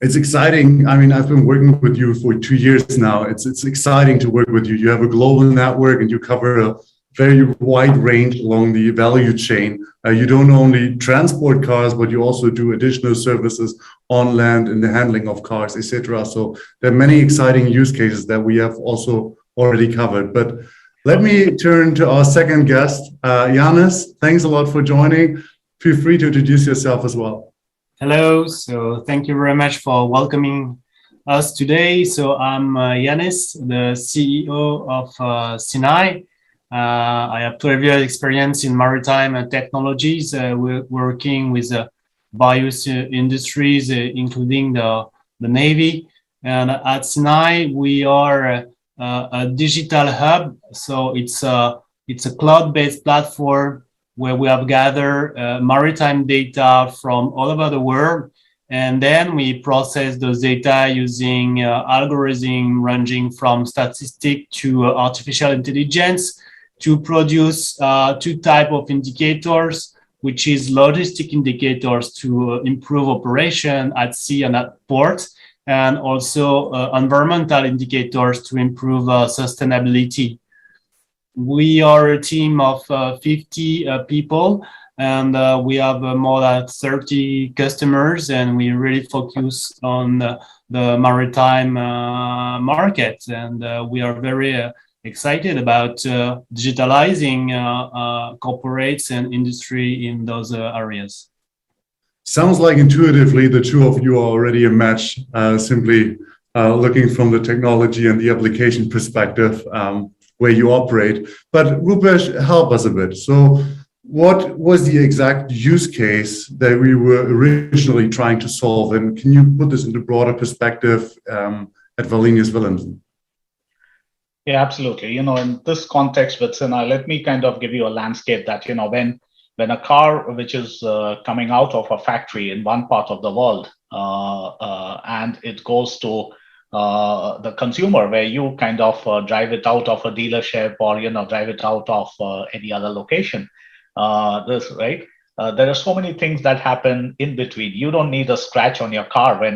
It's exciting. I mean, I've been working with you for 2 years now. It's exciting to work with you. You have a global network and you cover a very wide range along the value chain. You don't only transport cars, but you also do additional services on land in the handling of cars, etc. So there are many exciting use cases that we have also already covered. But let me turn to our second guest, Yannis. Thanks a lot for joining. Feel free to introduce yourself as well. Hello. So thank you very much for welcoming us today. So I'm Yannis, the CEO of Sinai. I have 12 years experience in maritime technologies, working with various industries, including the Navy. And at Sinai, we are a digital hub. So it's a cloud-based platform where we have gathered maritime data from all over the world. And then we process those data using algorithms ranging from statistic to artificial intelligence to produce two types of indicators, which is logistic indicators to improve operation at sea and at port, and also environmental indicators to improve sustainability. We are a team of 50 people, and we have more than 30 customers, and we really focus on the maritime market. And we are very excited about digitalizing corporates and industry in those areas. Sounds like intuitively the two of you are already a match, simply looking from the technology and the application perspective where you operate. But Rupesh, help us a bit. So what was the exact use case that we were originally trying to solve? And can you put this into broader perspective at Wallenius Wilhelmsen? Yeah, absolutely. In this context with Sinai, let me kind of give you a landscape that, when a car which is coming out of a factory in one part of the world and it goes to the consumer, where you kind of drive it out of a dealership or, drive it out of any other location, right? There are so many things that happen in between. You don't need a scratch on your car when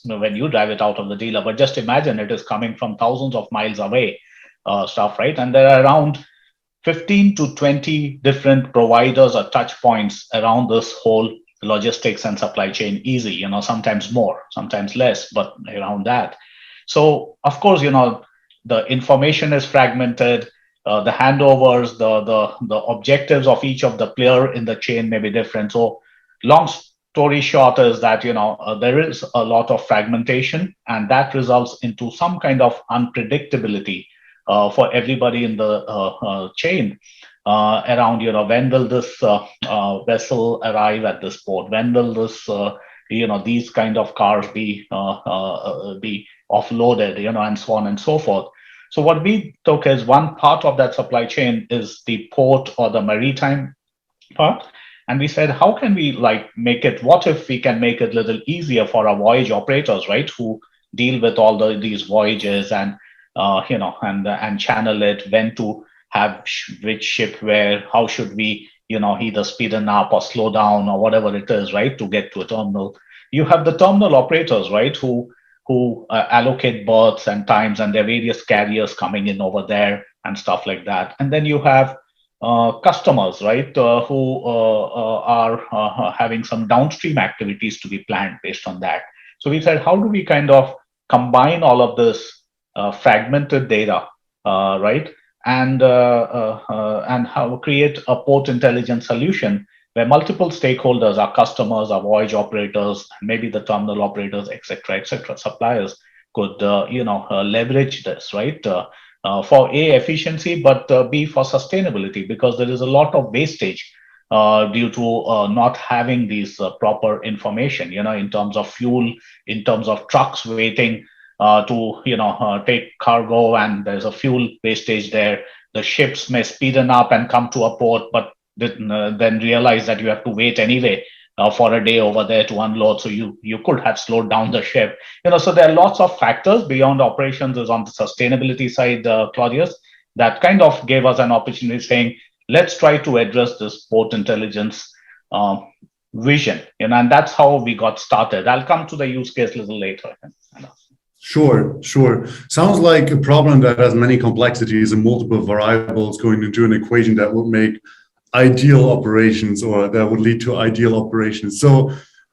when you drive it out of the dealer, but just imagine it is coming from thousands of miles away, stuff, right? And there are around 15 to 20 different providers or touch points around this whole logistics and supply chain easy, sometimes more, sometimes less, but around that. So of course, the information is fragmented. The handovers, the objectives of each of the player in the chain may be different. So long story short is that, there is a lot of fragmentation, and that results into some kind of unpredictability for everybody in the chain around, when will this vessel arrive at this port? When will this, these kind of cars be offloaded, and so on and so forth. So what we took as one part of that supply chain is the port or the maritime part. And we said, how can we make it, what if we can make it a little easier for our voyage operators, right, who deal with all these voyages and, and channel it, when to have which ship where, how should we, either speeden up or slow down or whatever it is, right, to get to a terminal. You have the terminal operators, right, who allocate berths and times, and there are various carriers coming in over there and stuff like that. And then you have customers, right, who are having some downstream activities to be planned based on that. So we said, how do we kind of combine all of this fragmented data, right, and how create a port intelligence solution where multiple stakeholders, our customers, our voyage operators, maybe the terminal operators, et cetera, suppliers could, leverage this, right, for A, efficiency, but B, for sustainability, because there is a lot of wastage due to not having these proper information, in terms of fuel, in terms of trucks waiting to, take cargo, and there's a fuel wastage there. The ships may speeden up and come to a port, but then realize that you have to wait anyway for a day over there to unload. So you could have slowed down the ship. So there are lots of factors beyond operations is on the sustainability side, Claudius, that kind of gave us an opportunity saying, let's try to address this port intelligence vision. And that's how we got started. I'll come to the use case a little later. Sure. Sounds like a problem that has many complexities and multiple variables going into an equation that would make ideal operations, or that would lead to ideal operations. So,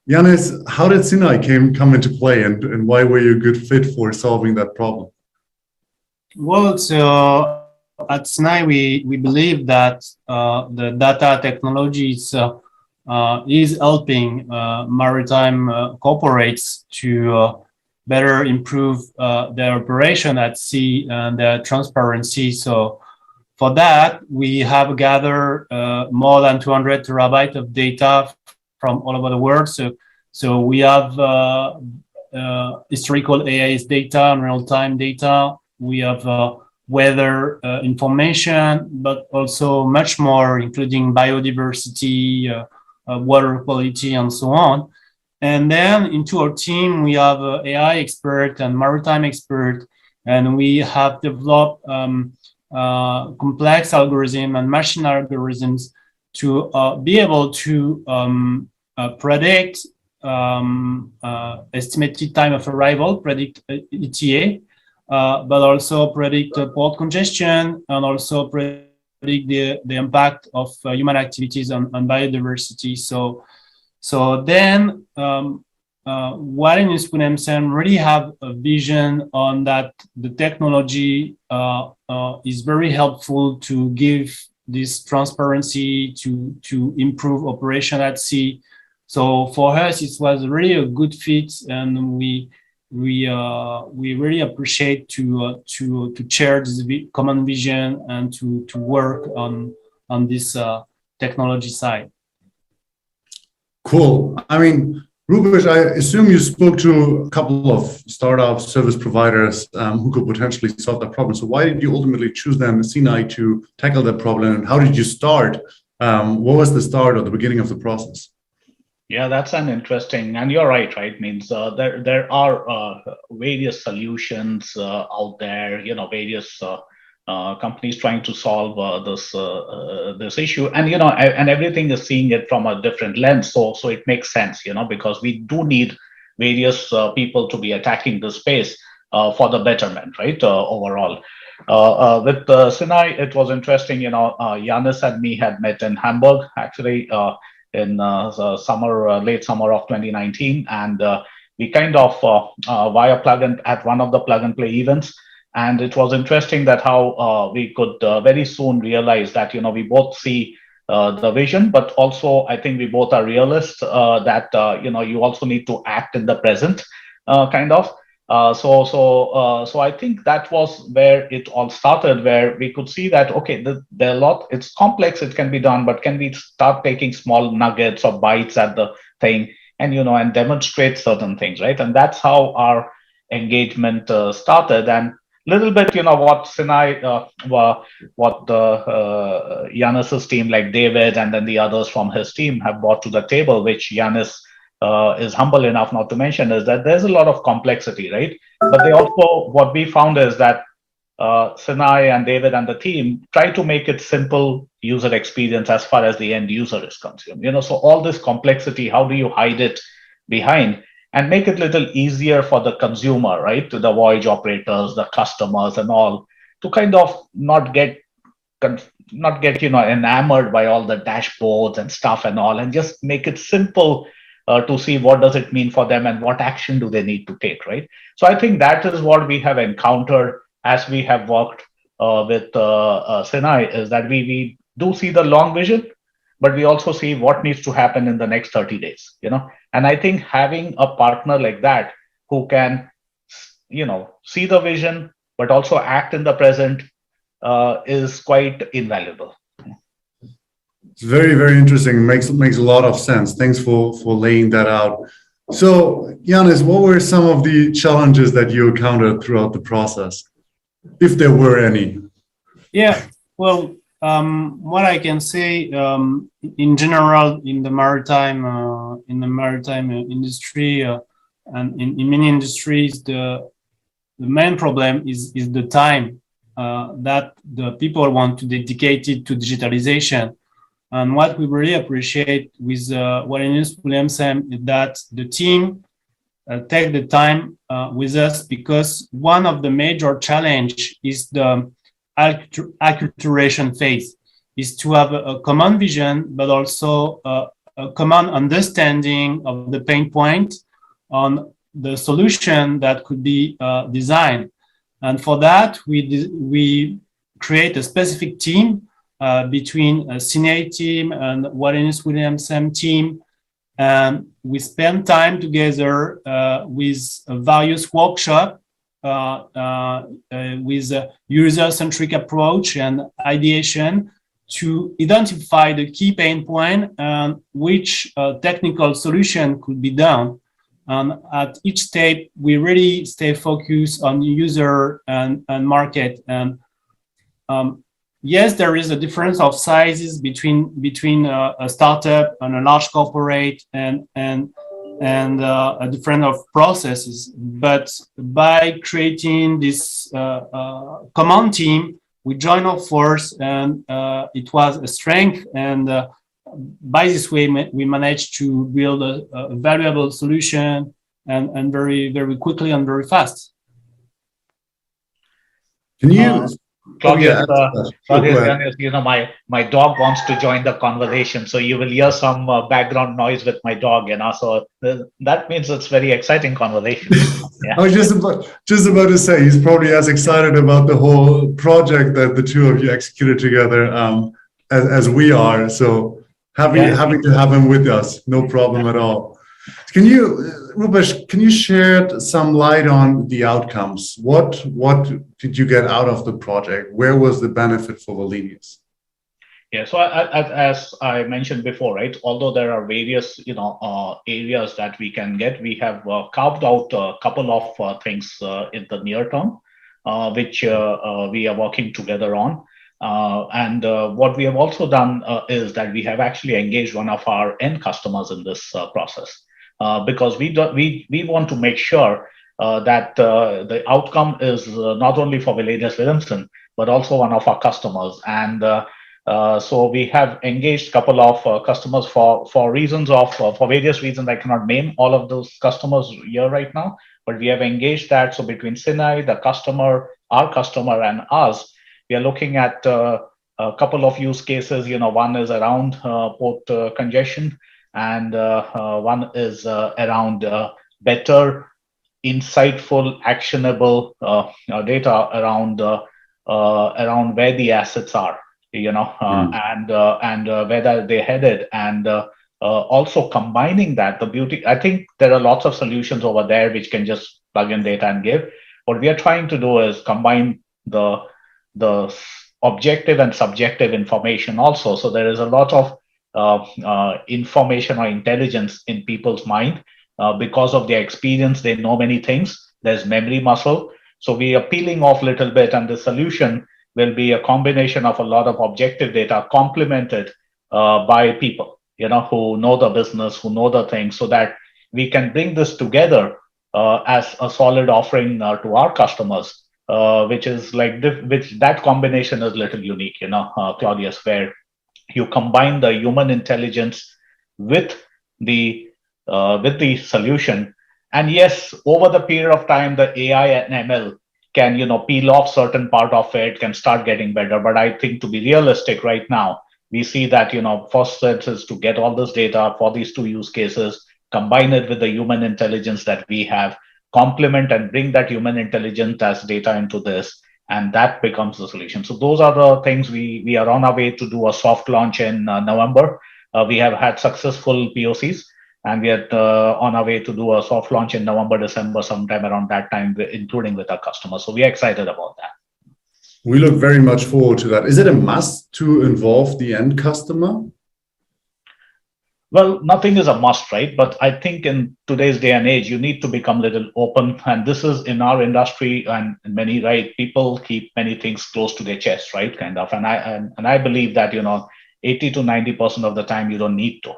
Yanis, how did Sinai come into play, and why were you a good fit for solving that problem? Well, so at Sinai, we believe that the data technologies is helping maritime corporates to better improve their operation at sea and their transparency. So for that, we have gathered more than 200 terabytes of data from all over the world. So we have historical AIS data and real-time data. We have weather information, but also much more, including biodiversity, water quality, and so on. And then into our team, we have an AI expert and maritime expert, and we have developed complex algorithm and machine algorithms to be able to predict estimated time of arrival, predict ETA, but also predict port congestion, and also predict the impact of human activities on biodiversity. So then Wallenius Wilhelmsen really have a vision on that. The technology is very helpful to give this transparency to improve operation at sea. So for us, it was really a good fit, and we really appreciate to share this common vision and to work on this technology side. Cool. I mean, Rupesh, I assume you spoke to a couple of startup service providers who could potentially solve that problem. So why did you ultimately choose them, Sinai, to tackle that problem? And how did you start? What was the start or the beginning of the process? Yeah, that's an interesting, and you're right, right? Means there are various solutions out there, various companies trying to solve this issue, and and everything is seeing it from a different lens. So it makes sense, because we do need various people to be attacking the space for the betterment, right? Overall, with Sinai, it was interesting. Yanis and me had met in Hamburg actually. In the summer, late summer of 2019, and we kind of via plug and at one of the plug and play events, and it was interesting that how we could very soon realize that we both see the vision, but also I think we both are realists that you also need to act in the present, kind of. So I think that was where it all started, where we could see that, okay, there are a lot, it's complex, it can be done, but can we start taking small nuggets or bites at the thing and, and demonstrate certain things, right? And that's how our engagement started. And little bit, what Sinai, what Yanis's team, like David and then the others from his team have brought to the table, which Yanis is humble enough not to mention, is that there's a lot of complexity, right? But they also, what we found is that Sinai and David and the team try to make it simple user experience as far as the end user is concerned. So all this complexity, how do you hide it behind and make it a little easier for the consumer, right? To the voyage operators, the customers, and all, to kind of not get enamored by all the dashboards and stuff and all, and just make it simple. To see what does it mean for them and what action do they need to take, right? So I think that is what we have encountered as we have worked with Sinai, is that we do see the long vision, but we also see what needs to happen in the next 30 days, And I think having a partner like that who can, see the vision, but also act in the present is quite invaluable. It's very, very interesting. Makes a lot of sense. Thanks for laying that out. So, Yanis, what were some of the challenges that you encountered throughout the process, if there were any? Yeah, well, what I can say in general in the maritime industry and in many industries, the main problem is the time that the people want to dedicate it to digitalization. And what we really appreciate with Wallenius Wilhelmsen is that the team take the time with us, because one of the major challenge is the acculturation phase, is to have a common vision, but also a common understanding of the pain point on the solution that could be designed. And for that, we create a specific team between a Sinai team and Wallenius Wilhelmsen team. And we spend time together with various workshops with a user-centric approach and ideation to identify the key pain point and which technical solution could be done. And at each step, we really stay focused on user and market. And yes, there is a difference of sizes between a startup and a large corporate, and a different of processes. But by creating this command team, we join our force, and it was a strength. And by this way, we managed to build a valuable solution, and very, very quickly and very fast. Can you? Claudius, my dog wants to join the conversation, so you will hear some background noise with my dog, so that means it's very exciting conversation. Yeah. I was just about to say, he's probably as excited about the whole project that the two of you executed together as we are. So happy to have him with us. No problem at all. Rupesh, can you shed some light on the outcomes? What did you get out of the project? Where was the benefit for Wallenius? Yeah, so as I mentioned before, right, although there are various, areas that we can get, we have carved out a couple of things in the near term, which we are working together on. And what we have also done is that we have actually engaged one of our end customers in this process, because we want to make sure that the outcome is not only for Wallenius Wilhelmsen, but also one of our customers. And so we have engaged a couple of customers for reasons of for various reasons. I cannot name all of those customers here right now, but we have engaged that. So between Sinai, the customer, our customer, and us, we are looking at a couple of use cases. One is around port congestion, and one is around better, insightful, actionable data around where the assets are, and whether they're headed, and also combining that. The beauty, I think there are lots of solutions over there which can just plug in data and give. What we are trying to do is combine the objective and subjective information also. So there is a lot of information or intelligence in people's mind because of their experience. They know many things. There's memory muscle. So we are peeling off a little bit, and the solution will be a combination of a lot of objective data complemented by people, who know the business, who know the things, so that we can bring this together as a solid offering to our customers, which is which that combination is a little unique, Claudius, where you combine the human intelligence with the solution. And yes, over the period of time, the AI and ML can, peel off certain part of it, can start getting better. But I think, to be realistic right now, we see that, first sense is to get all this data for these two use cases, combine it with the human intelligence that we have, complement and bring that human intelligence as data into this, and that becomes the solution. So those are the things we are on our way to do a soft launch in November. We have had successful POCs, and we are on our way to do a soft launch in November, December, sometime around that time, including with our customers. So we are excited about that. We look very much forward to that. Is it a must to involve the end customer? Well, nothing is a must, right? But I think in today's day and age, you need to become a little open. And this is in our industry, and many, right, people keep many things close to their chest, right? Kind of. And I believe that, 80 to 90% of the time, you don't need to,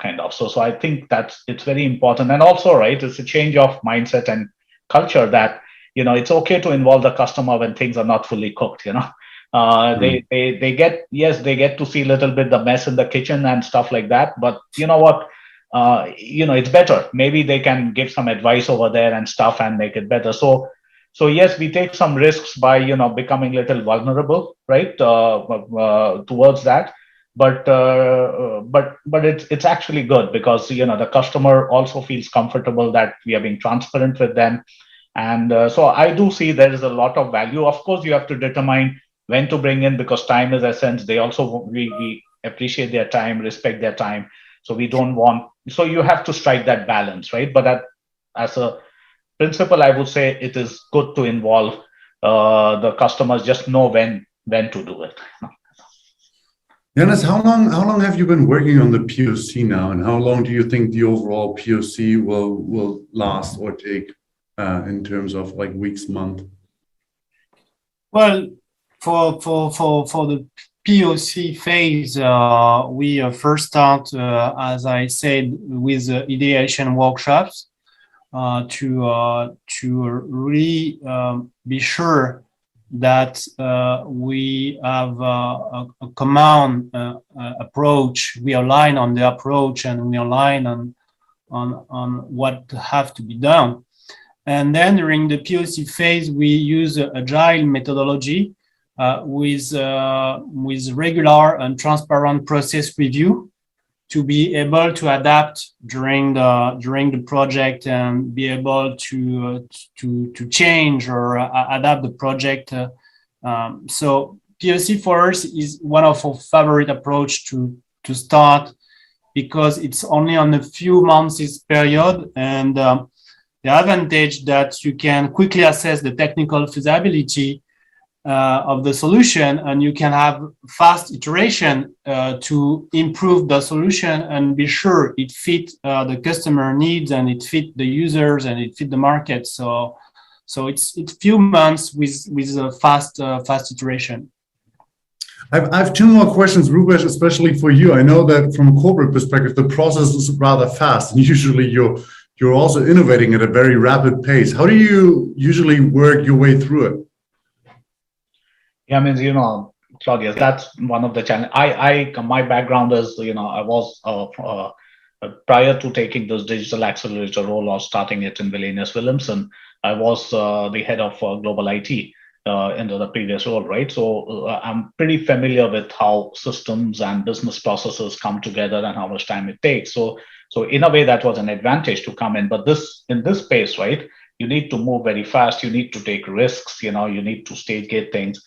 kind of. So I think it's very important. And also, right, it's a change of mindset and culture that, it's okay to involve the customer when things are not fully cooked, They get to see a little bit the mess in the kitchen and stuff like that. But you know what? It's better. Maybe they can give some advice over there and stuff and make it better. So yes, we take some risks by becoming a little vulnerable, right, towards that. But it's actually good, because the customer also feels comfortable that we are being transparent with them. And so I do see there is a lot of value. Of course, you have to determine when to bring in, because time is essence. They also, we appreciate their time, respect their time. So we don't want, so you have to strike that balance, right? But as a principle, I would say it is good to involve the customers, just know when to do it. Yannis, how long have you been working on the POC now, and how long do you think the overall POC will last or take in terms of like weeks, month? Well, for the POC phase, we first start, as I said, with ideation workshops to really be sure that we have a common approach. We align on the approach, and we align on what have to be done. And then during the POC phase, we use agile methodology with regular and transparent process review to be able to adapt during the project and be able to change or adapt the project. So POC for us is one of our favorite approach to start, because it's only on a few months period, and the advantage that you can quickly assess the technical feasibility of the solution, and you can have fast iteration to improve the solution and be sure it fit the customer needs and it fit the users and it fit the market. So it's few months with a fast iteration. I have two more questions, Rupesh, especially for you. I know that from a corporate perspective, the process is rather fast, and usually you're also innovating at a very rapid pace. How do you usually work your way through it? Yeah, I mean, Claudius, that's one of the challenges. My background is, I was prior to taking this digital accelerator role or starting it in Wallenius Wilhelmsen, I was the head of global IT into the previous role, right? So I'm pretty familiar with how systems and business processes come together and how much time it takes. So in a way, that was an advantage to come in. But in this space, right, you need to move very fast. You need to take risks. You need to stage gate things.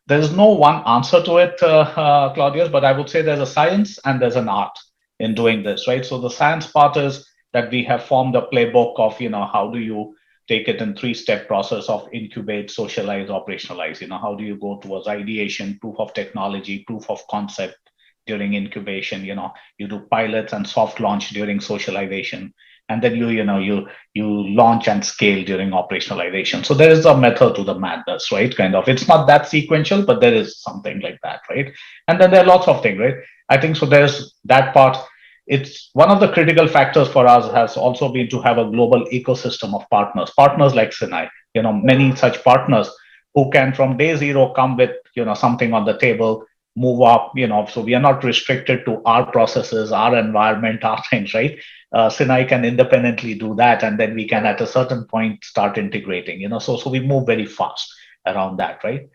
There's no one answer to it, Claudius, but I would say there's a science and there's an art in doing this, right? So the science part is that we have formed a playbook of, how do you take it in 3-step process of incubate, socialize, operationalize. How do you go towards ideation, proof of technology, proof of concept during incubation? You do pilots and soft launch during socialization, and then you launch and scale during operationalization. So there is a method to the madness, right? Kind of. It's not that sequential, but there is something like that, right? And then there are lots of things, right? I think so. There's that part. It's one of the critical factors for us has also been to have a global ecosystem of partners like Sinai, many such partners who can from day zero come with, something on the table, move up, so we are not restricted to our processes, our environment, our things, right? Sinai can independently do that. And then we can at a certain point start integrating, so we move very fast around that, right?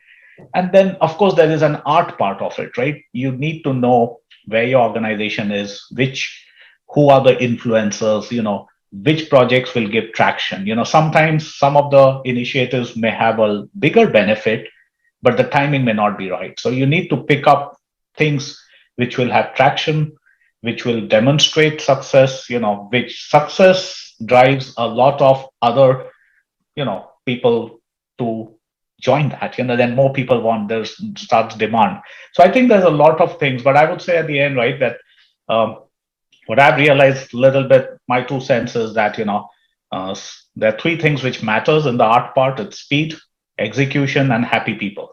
And then of course there is an art part of it, right? You need to know where your organization is, who are the influencers, which projects will give traction. Sometimes some of the initiatives may have a bigger benefit, but the timing may not be right. So you need to pick up things which will have traction, which will demonstrate success, which success drives a lot of other, people to join that, then more people want, there starts demand. So I think there's a lot of things, but I would say at the end, right, that what I've realized a little bit, my 2 cents is that, there are 3 things which matters in the art part. It's speed, execution, and happy people,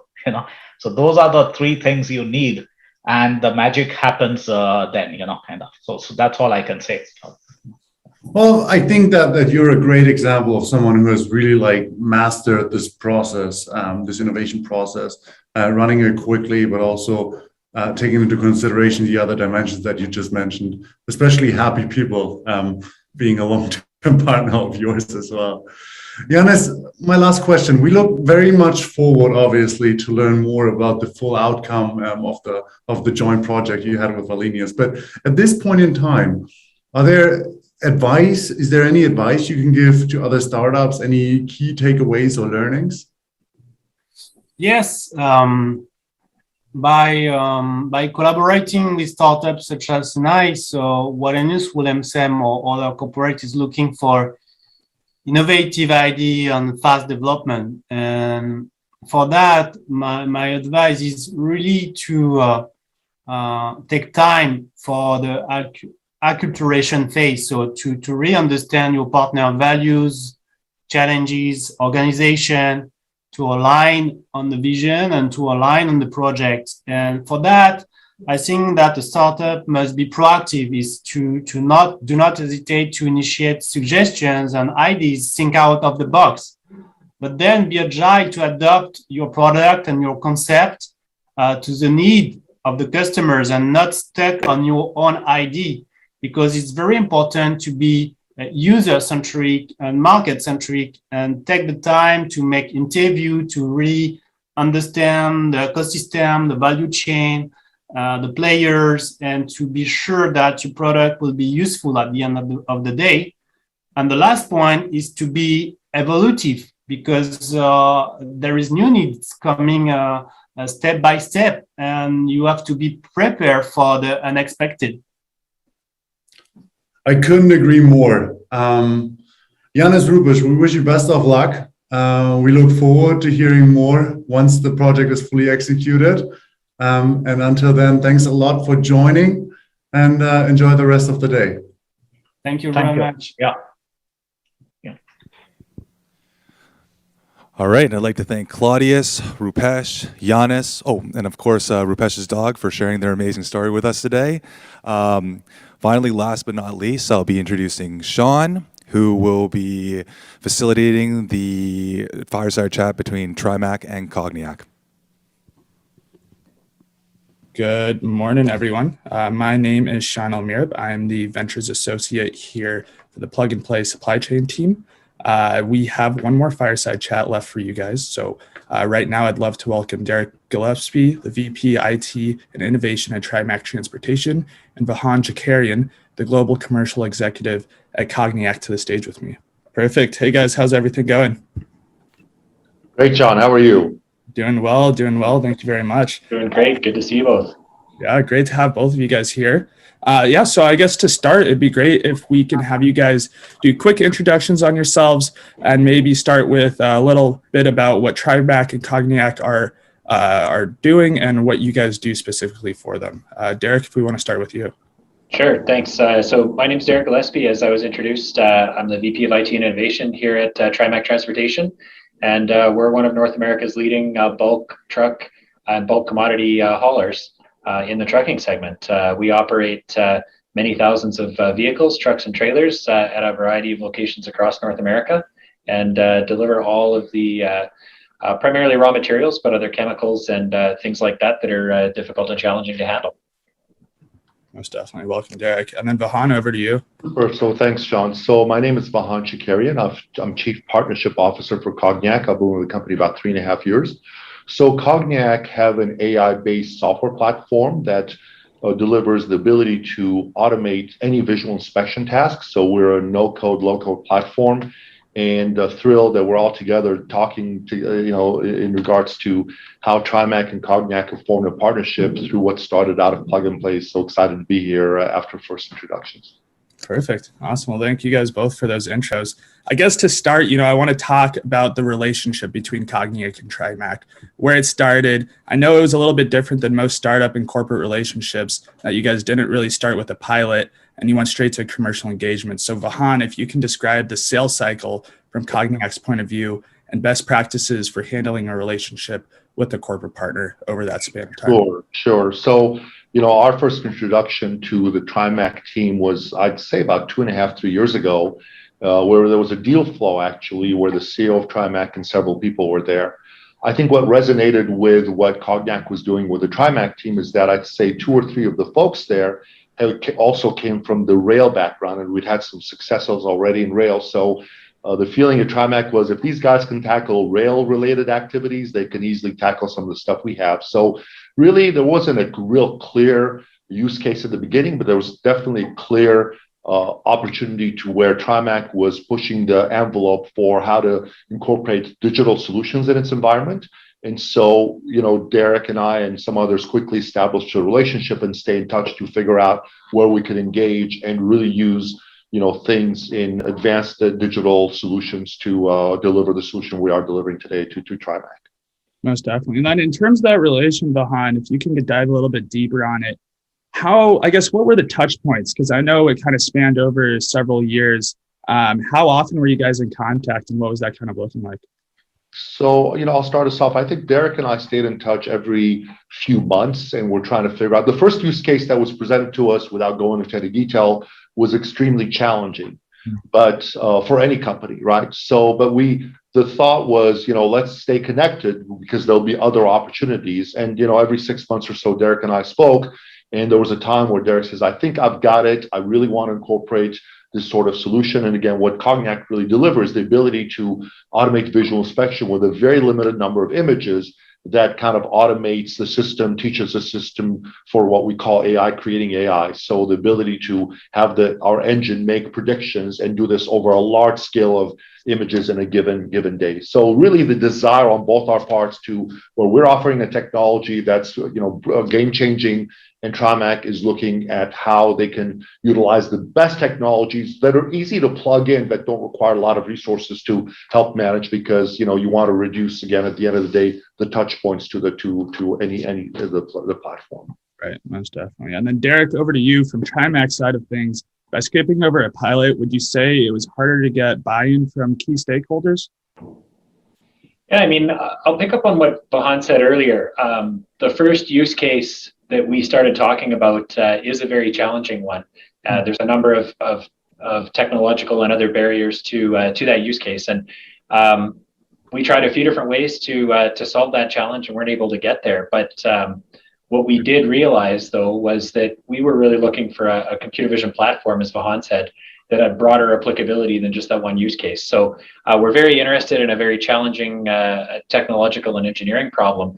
So those are the 3 things you need, and the magic happens then, kind of. So that's all I can say. Well, I think that you're a great example of someone who has really mastered this process, this innovation process, running it quickly, but also taking into consideration the other dimensions that you just mentioned, especially happy people being a long-term partner of yours as well. Yannis, my last question. We look very much forward, obviously, to learn more about the full outcome of the joint project you had with Wallenius. But at this point in time, is there any advice you can give to other startups? Any key takeaways or learnings? Yes, by collaborating with startups such as Sinai, so Wallenius Wilhelmsen or other corporate is looking for innovative idea and fast development. And for that, my advice is really to take time for the acculturation phase. So to really understand your partner values, challenges, organization, to align on the vision and to align on the project. And for that, I think that the startup must be proactive, is do not hesitate to initiate suggestions and ideas, think out of the box, but then be agile to adapt your product and your concept to the need of the customers and not stuck on your own idea, because it's very important to be user-centric and market-centric and take the time to make interview to really understand the ecosystem, the value chain, the players, and to be sure that your product will be useful at the end of the day. And the last point is to be evolutive, because there is new needs coming step by step, and you have to be prepared for the unexpected. I couldn't agree more. Yannis, Rupesh, we wish you best of luck. We look forward to hearing more once the project is fully executed. And until then, thanks a lot for joining, and enjoy the rest of the day. Thank you very much. Yeah. All right, and I'd like to thank Claudius, Rupesh, Giannis, and of course, Rupesh's dog for sharing their amazing story with us today. Finally, last but not least, I'll be introducing Sean, who will be facilitating the fireside chat between Trimac and Cognic. Good morning, everyone. My name is Sean Almirab. I'm the Ventures Associate here for the Plug and Play supply chain team. We have one more fireside chat left for you guys. So right now, I'd love to welcome Derek Gillespie, the VP IT and Innovation at Trimac Transportation, and Vahan Jakarian, the Global Commercial Executive at Cognic, to the stage with me. Perfect. Hey guys, how's everything going? Great, John. How are you? Doing well, doing well. Thank you very much. Doing great. Good to see you both. Yeah, great to have both of you guys here. So I guess to start, it'd be great if we can have you guys do quick introductions on yourselves and maybe start with a little bit about what Trimac and Cognic are doing and what you guys do specifically for them. Derek, if we want to start with you. Sure, thanks. So my name is Derek Gillespie. As I was introduced, I'm the VP of IT and Innovation here at Trimac Transportation. And we're one of North America's leading bulk truck and bulk commodity haulers in the trucking segment. We operate many thousands of vehicles, trucks, and trailers at a variety of locations across North America, and deliver all of the primarily raw materials, but other chemicals and things like that that are difficult and challenging to handle. Most definitely. Welcome, Derek. And then Vahan, over to you. Super. So thanks, John. So my name is Vahan Jakarian. I'm Chief Partnership Officer for Cognic. I've been with the company about 3.5 years. So Cognic have an AI-based software platform that delivers the ability to automate any visual inspection task. So we're a no-code, low-code platform, and thrilled that we're all together talking to, in regards to how Trimac and Cognic have formed a partnership through what started out of Plug and Play. So excited to be here after first introductions. Perfect. Awesome. Well, thank you guys both for those intros. I guess to start, I want to talk about the relationship between Cognic and Trimac, where it started. I know it was a little bit different than most startup and corporate relationships, that you guys didn't really start with a pilot and you went straight to commercial engagement. So Vahan, if you can describe the sales cycle from Cognic's point of view and best practices for handling a relationship with a corporate partner over that span of time. Sure. So, our first introduction to the Trimac team was, I'd say, about 2.5, 3 years ago, where there was a deal flow, actually, where the CEO of Trimac and several people were there. I think what resonated with what Cognic was doing with the Trimac team is that I'd say 2 or 3 of the folks there also came from the rail background, and we'd had some successes already in rail. So the feeling at Trimac was if these guys can tackle rail-related activities, they can easily tackle some of the stuff we have. So really, there wasn't a real clear use case at the beginning, but there was definitely a clear opportunity to where Trimac was pushing the envelope for how to incorporate digital solutions in its environment. And so, Derek and I and some others quickly established a relationship and stay in touch to figure out where we could engage and really use, things in advanced digital solutions to deliver the solution we are delivering today to Trimac. Most definitely. And then in terms of that relation behind, if you can dive a little bit deeper on it, what were the touch points? Because I know it kind of spanned over several years. How often were you guys in contact and what was that kind of looking like? So, I'll start us off. I think Derek and I stayed in touch every few months, and we're trying to figure out the first use case that was presented to us without going into any detail was extremely challenging, but for any company, right? So, but the thought was, let's stay connected because there'll be other opportunities. And, every 6 months or so, Derek and I spoke, and there was a time where Derek says, I think I've got it. I really want to incorporate this sort of solution. And again, what Cognic really delivers, the ability to automate visual inspection with a very limited number of images that kind of automates the system, teaches the system for what we call AI, creating AI. So the ability to have our engine make predictions and do this over a large scale of images in a given day. So really the desire on both our parts to where we're offering a technology that's game changing, and Trimac is looking at how they can utilize the best technologies that are easy to plug in but don't require a lot of resources to help manage, because you want to reduce, again, at the end of the day, the touch points to the platform. Right, most definitely. And then Derek, over to you from Trimac's side of things. By skipping over a pilot, would you say it was harder to get buy-in from key stakeholders? Yeah, I mean, I'll pick up on what Vahan said earlier. The first use case that we started talking about is a very challenging one. There's a number of technological and other barriers to that use case, and we tried a few different ways to solve that challenge and weren't able to get there. But what we did realize, though, was that we were really looking for a computer vision platform, as Vahan said, that had broader applicability than just that one use case. So we're very interested in a very challenging technological and engineering problem,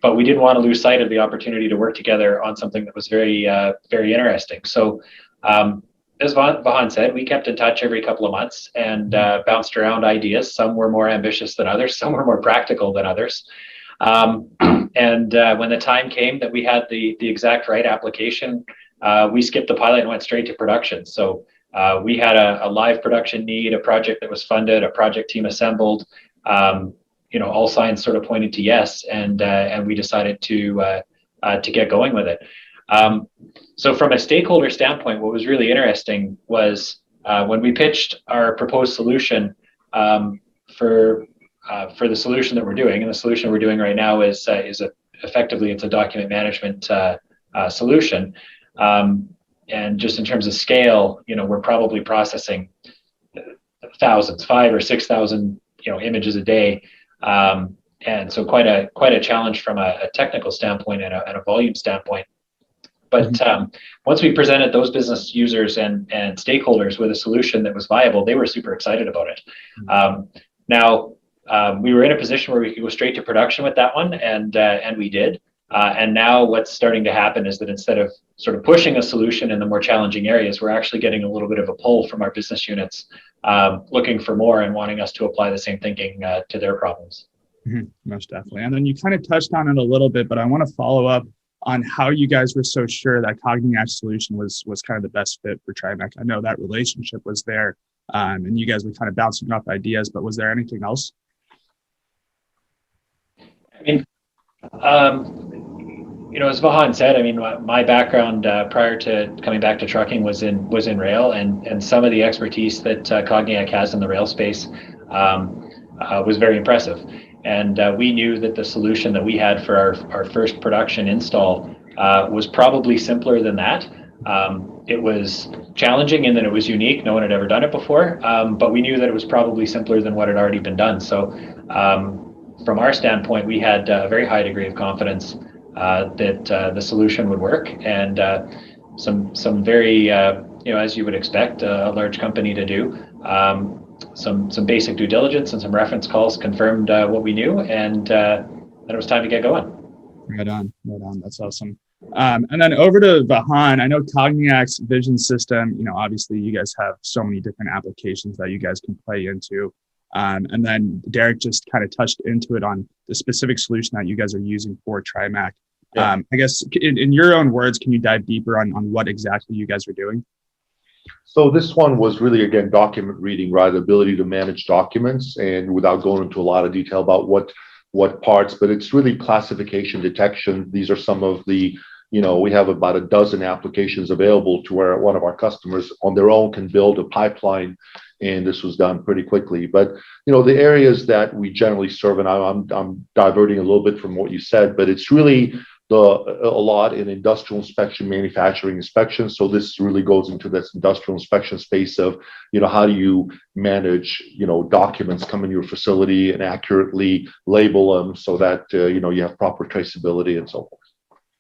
but we didn't want to lose sight of the opportunity to work together on something that was very, very interesting. So as Vahan said, we kept in touch every couple of months and bounced around ideas. Some were more ambitious than others, some were more practical than others. And when the time came that we had the exact right application, we skipped the pilot and went straight to production. So we had a live production need, a project that was funded, a project team assembled, all signs sort of pointed to yes, and we decided to get going with it. So from a stakeholder standpoint, what was really interesting was when we pitched our proposed solution for the solution that we're doing, and the solution we're doing right now is effectively it's a document management solution. And just in terms of scale, we're probably processing thousands, 5,000 or 6,000, images a day. And so quite a challenge from a technical standpoint and a volume standpoint. But once we presented those business users and stakeholders with a solution that was viable, they were super excited about it. Now, we were in a position where we could go straight to production with that one, and we did. And now what's starting to happen is that instead of sort of pushing a solution in the more challenging areas, we're actually getting a little bit of a pull from our business units, looking for more and wanting us to apply the same thinking to their problems. Most definitely. And then you kind of touched on it a little bit, but I want to follow up on how you guys were so sure that Cogniac solution was kind of the best fit for Trimac. I know that relationship was there, and you guys were kind of bouncing off ideas, but was there anything else? I mean, as Vahan said, I mean, my background prior to coming back to trucking was in rail, and some of the expertise that Cogniac has in the rail space was very impressive. And we knew that the solution that we had for our first production install was probably simpler than that. It was challenging in that it was unique. No one had ever done it before, but we knew that it was probably simpler than what had already been done. So from our standpoint, we had a very high degree of confidence that the solution would work, and some very, as you would expect a large company to do, some basic due diligence and some reference calls confirmed what we knew, and then it was time to get going. Right on. That's awesome. And then over to Vahan. I know Cogniac's vision system, obviously you guys have so many different applications that you guys can play into. And then Derek just kind of touched into it on the specific solution that you guys are using for Trimac. Yeah. I guess in your own words, can you dive deeper on what exactly you guys are doing? So this one was really, again, document reading, right? The ability to manage documents, and without going into a lot of detail about what parts, but it's really classification, detection. These are some of the, we have about a dozen applications available to where one of our customers on their own can build a pipeline, and this was done pretty quickly. But, the areas that we generally serve, and I'm diverting a little bit from what you said, but it's really a lot in industrial inspection, manufacturing inspection. So this really goes into this industrial inspection space of, how do you manage, documents come in your facility and accurately label them so that, you have proper traceability and so forth.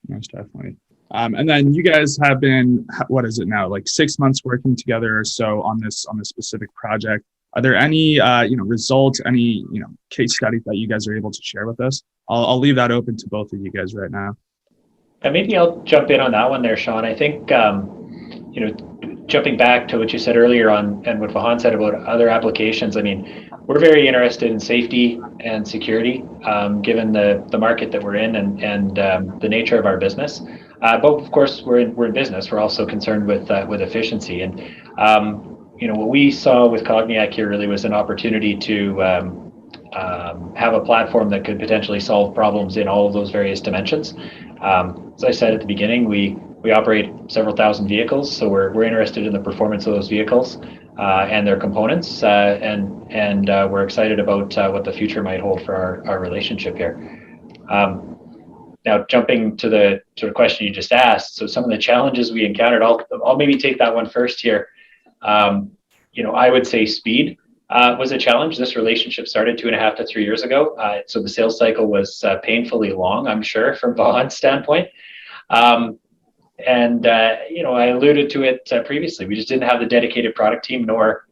Most definitely. And then you guys have been, what is it now, like 6 months working together or so on this specific project. Are there any, results, any, case studies that you guys are able to share with us? I'll leave that open to both of you guys right now. And maybe I'll jump in on that one there, Sean. I think, jumping back to what you said earlier on and what Vahan said about other applications, I mean, we're very interested in safety and security, given the market that we're in and the nature of our business. But of course, we're in business. We're also concerned with efficiency. And what we saw with Cogniac here really was an opportunity to have a platform that could potentially solve problems in all of those various dimensions. As I said at the beginning, we operate several thousand vehicles, so we're interested in the performance of those vehicles and their components, and we're excited about what the future might hold for our relationship here. Now, jumping to the sort of question you just asked, so some of the challenges we encountered, I'll maybe take that one first here. I would say speed was a challenge. This relationship started 2.5 to 3 years ago, so the sales cycle was painfully long, I'm sure, from Vahan's standpoint. I alluded to it previously. We just didn't have the dedicated product team nor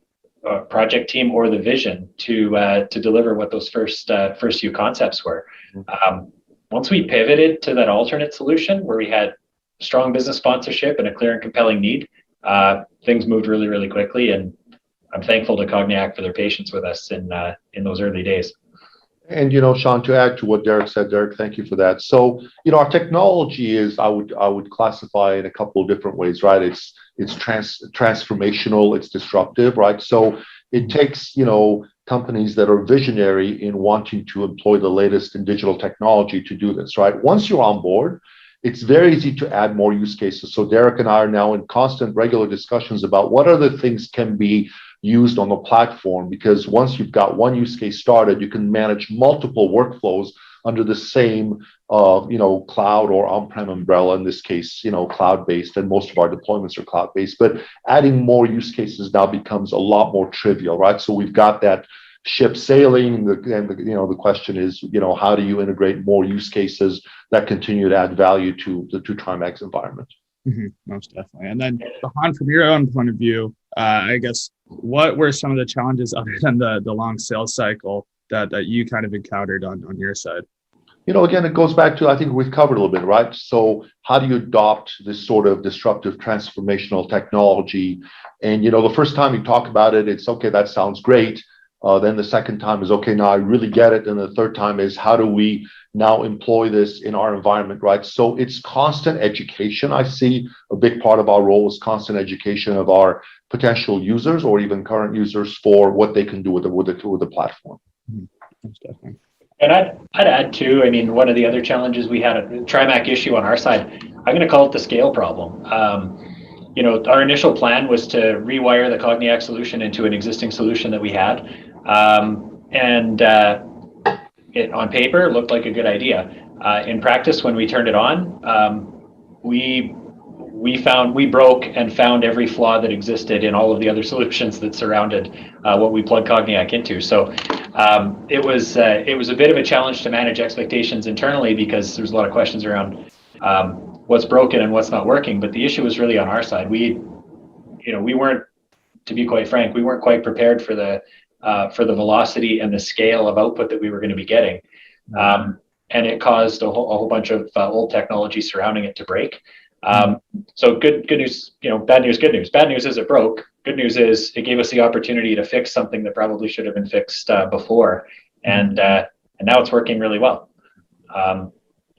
project team or the vision to deliver what those first few concepts were. Once we pivoted to that alternate solution where we had strong business sponsorship and a clear and compelling need, things moved really, really quickly. And I'm thankful to Cogniac for their patience with us in those early days. And Sean, to add to what Derek said, Derek, thank you for that. So our technology is, I would classify in a couple of different ways, right? It's transformational, it's disruptive, right? So it takes companies that are visionary in wanting to employ the latest in digital technology to do this, right? Once you're on board, it's very easy to add more use cases. So Derek and I are now in constant, regular discussions about what other things can be used on the platform, because once you've got one use case started, you can manage multiple workflows under the same cloud or on-prem umbrella. In this case, cloud-based, and most of our deployments are cloud-based. But adding more use cases now becomes a lot more trivial, right? So we've got that ship sailing, and the question is, how do you integrate more use cases that continue to add value to Trimac's environment? Mm-hmm, most definitely. And then, Vahan, from your own point of view, I guess, what were some of the challenges other than the long sales cycle that you kind of encountered on your side? Again, it goes back to, I think we've covered a little bit, right? So how do you adopt this sort of disruptive transformational technology? And, the first time you talk about it, it's okay, that sounds great. Then the second time is, okay, now I really get it. And the third time is, how do we now employ this in our environment, right? So it's constant education. I see a big part of our role is constant education of our potential users or even current users for what they can do with the platform. Most definitely. And I'd add too, I mean, one of the other challenges we had, a Trimac issue on our side, I'm going to call it the scale problem. Our initial plan was to rewire the Cogniac solution into an existing solution that we had. It on paper looked like a good idea. In practice, when we turned it on, we broke and found every flaw that existed in all of the other solutions that surrounded what we plugged Cogniac into. So it was a bit of a challenge to manage expectations internally, because there's a lot of questions around what's broken and what's not working. But the issue was really on our side. We weren't, to be quite frank, we weren't quite prepared for the velocity and the scale of output that we were going to be getting. And it caused a whole bunch of old technology surrounding it to break. So good news, bad news, good news. Bad news is it broke. Good news is it gave us the opportunity to fix something that probably should have been fixed before. And now it's working really well.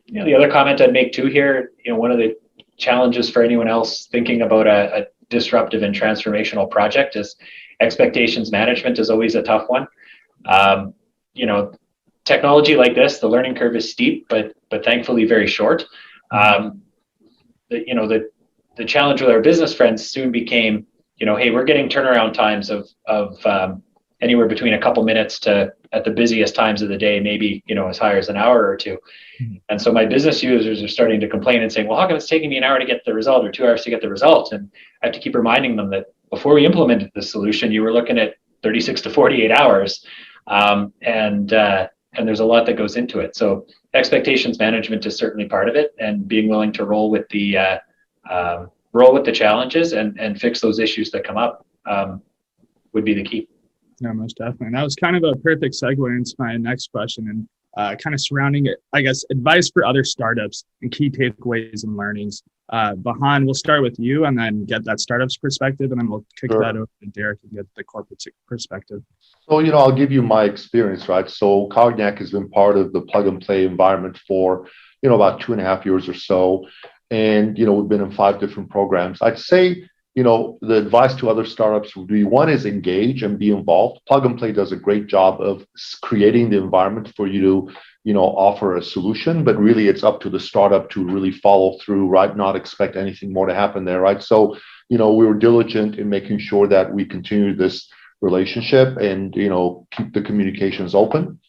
The other comment I'd make too here, one of the challenges for anyone else thinking about a disruptive and transformational project is expectations management is always a tough one. Technology like this, the learning curve is steep, but thankfully very short. The challenge with our business friends soon became, hey, we're getting turnaround times of anywhere between a couple minutes to, at the busiest times of the day, maybe as high as an hour or two. And so my business users are starting to complain and saying, well, how come it's taking me an hour to get the result or 2 hours to get the result? And I have to keep reminding them that before we implemented the solution, you were looking at 36 to 48 hours. And there's a lot that goes into it. So expectations management is certainly part of it, and being willing to roll with the challenges and fix those issues that come up would be the key. No, most definitely. And that was kind of a perfect segue into my next question. And kind of surrounding it, I guess, advice for other startups and key takeaways and learnings. Vahan, we'll start with you and then get that startup's perspective, and then we'll kick Sure. that over to Derek and get the corporate perspective. So, I'll give you my experience, right? So Cognac has been part of the plug and play environment for, about 2.5 years or so. And, we've been in 5 different programs. I'd say, the advice to other startups would be, one is engage and be involved. Plug and Play does a great job of creating the environment for you to, offer a solution, but really it's up to the startup to really follow through, right? Not expect anything more to happen there, right? So, we were diligent in making sure that we continue this relationship and, keep the communications open.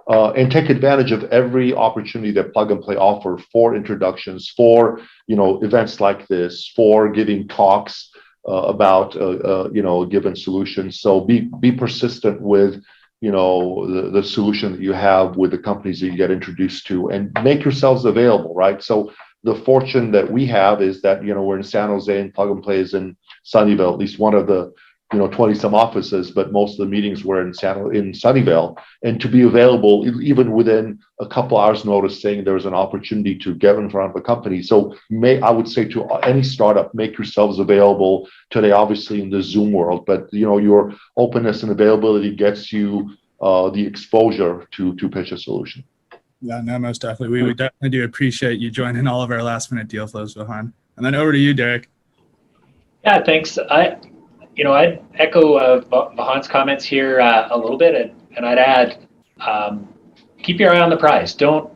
And take advantage of every opportunity that Plug and Play offer for introductions, for events like this, for giving talks about a given solution. So be persistent with the solution that you have with the companies that you get introduced to, and make yourselves available, right? So the fortune that we have is that we're in San Jose and Plug and Play is in Sunnyvale, at least one of the 20 some offices, but most of the meetings were in Sunnyvale, and to be available even within a couple hours notice, saying there's an opportunity to get in front of a company. So I would say to any startup, make yourselves available today, obviously in the Zoom world, but your openness and availability gets you the exposure to pitch a solution. Yeah, no, most definitely. We definitely do appreciate you joining all of our last minute deal flows, Vahan. And then over to you, Derek. Yeah, thanks. I'd echo Vahan's comments here a little bit, and I'd add, keep your eye on the prize. Don't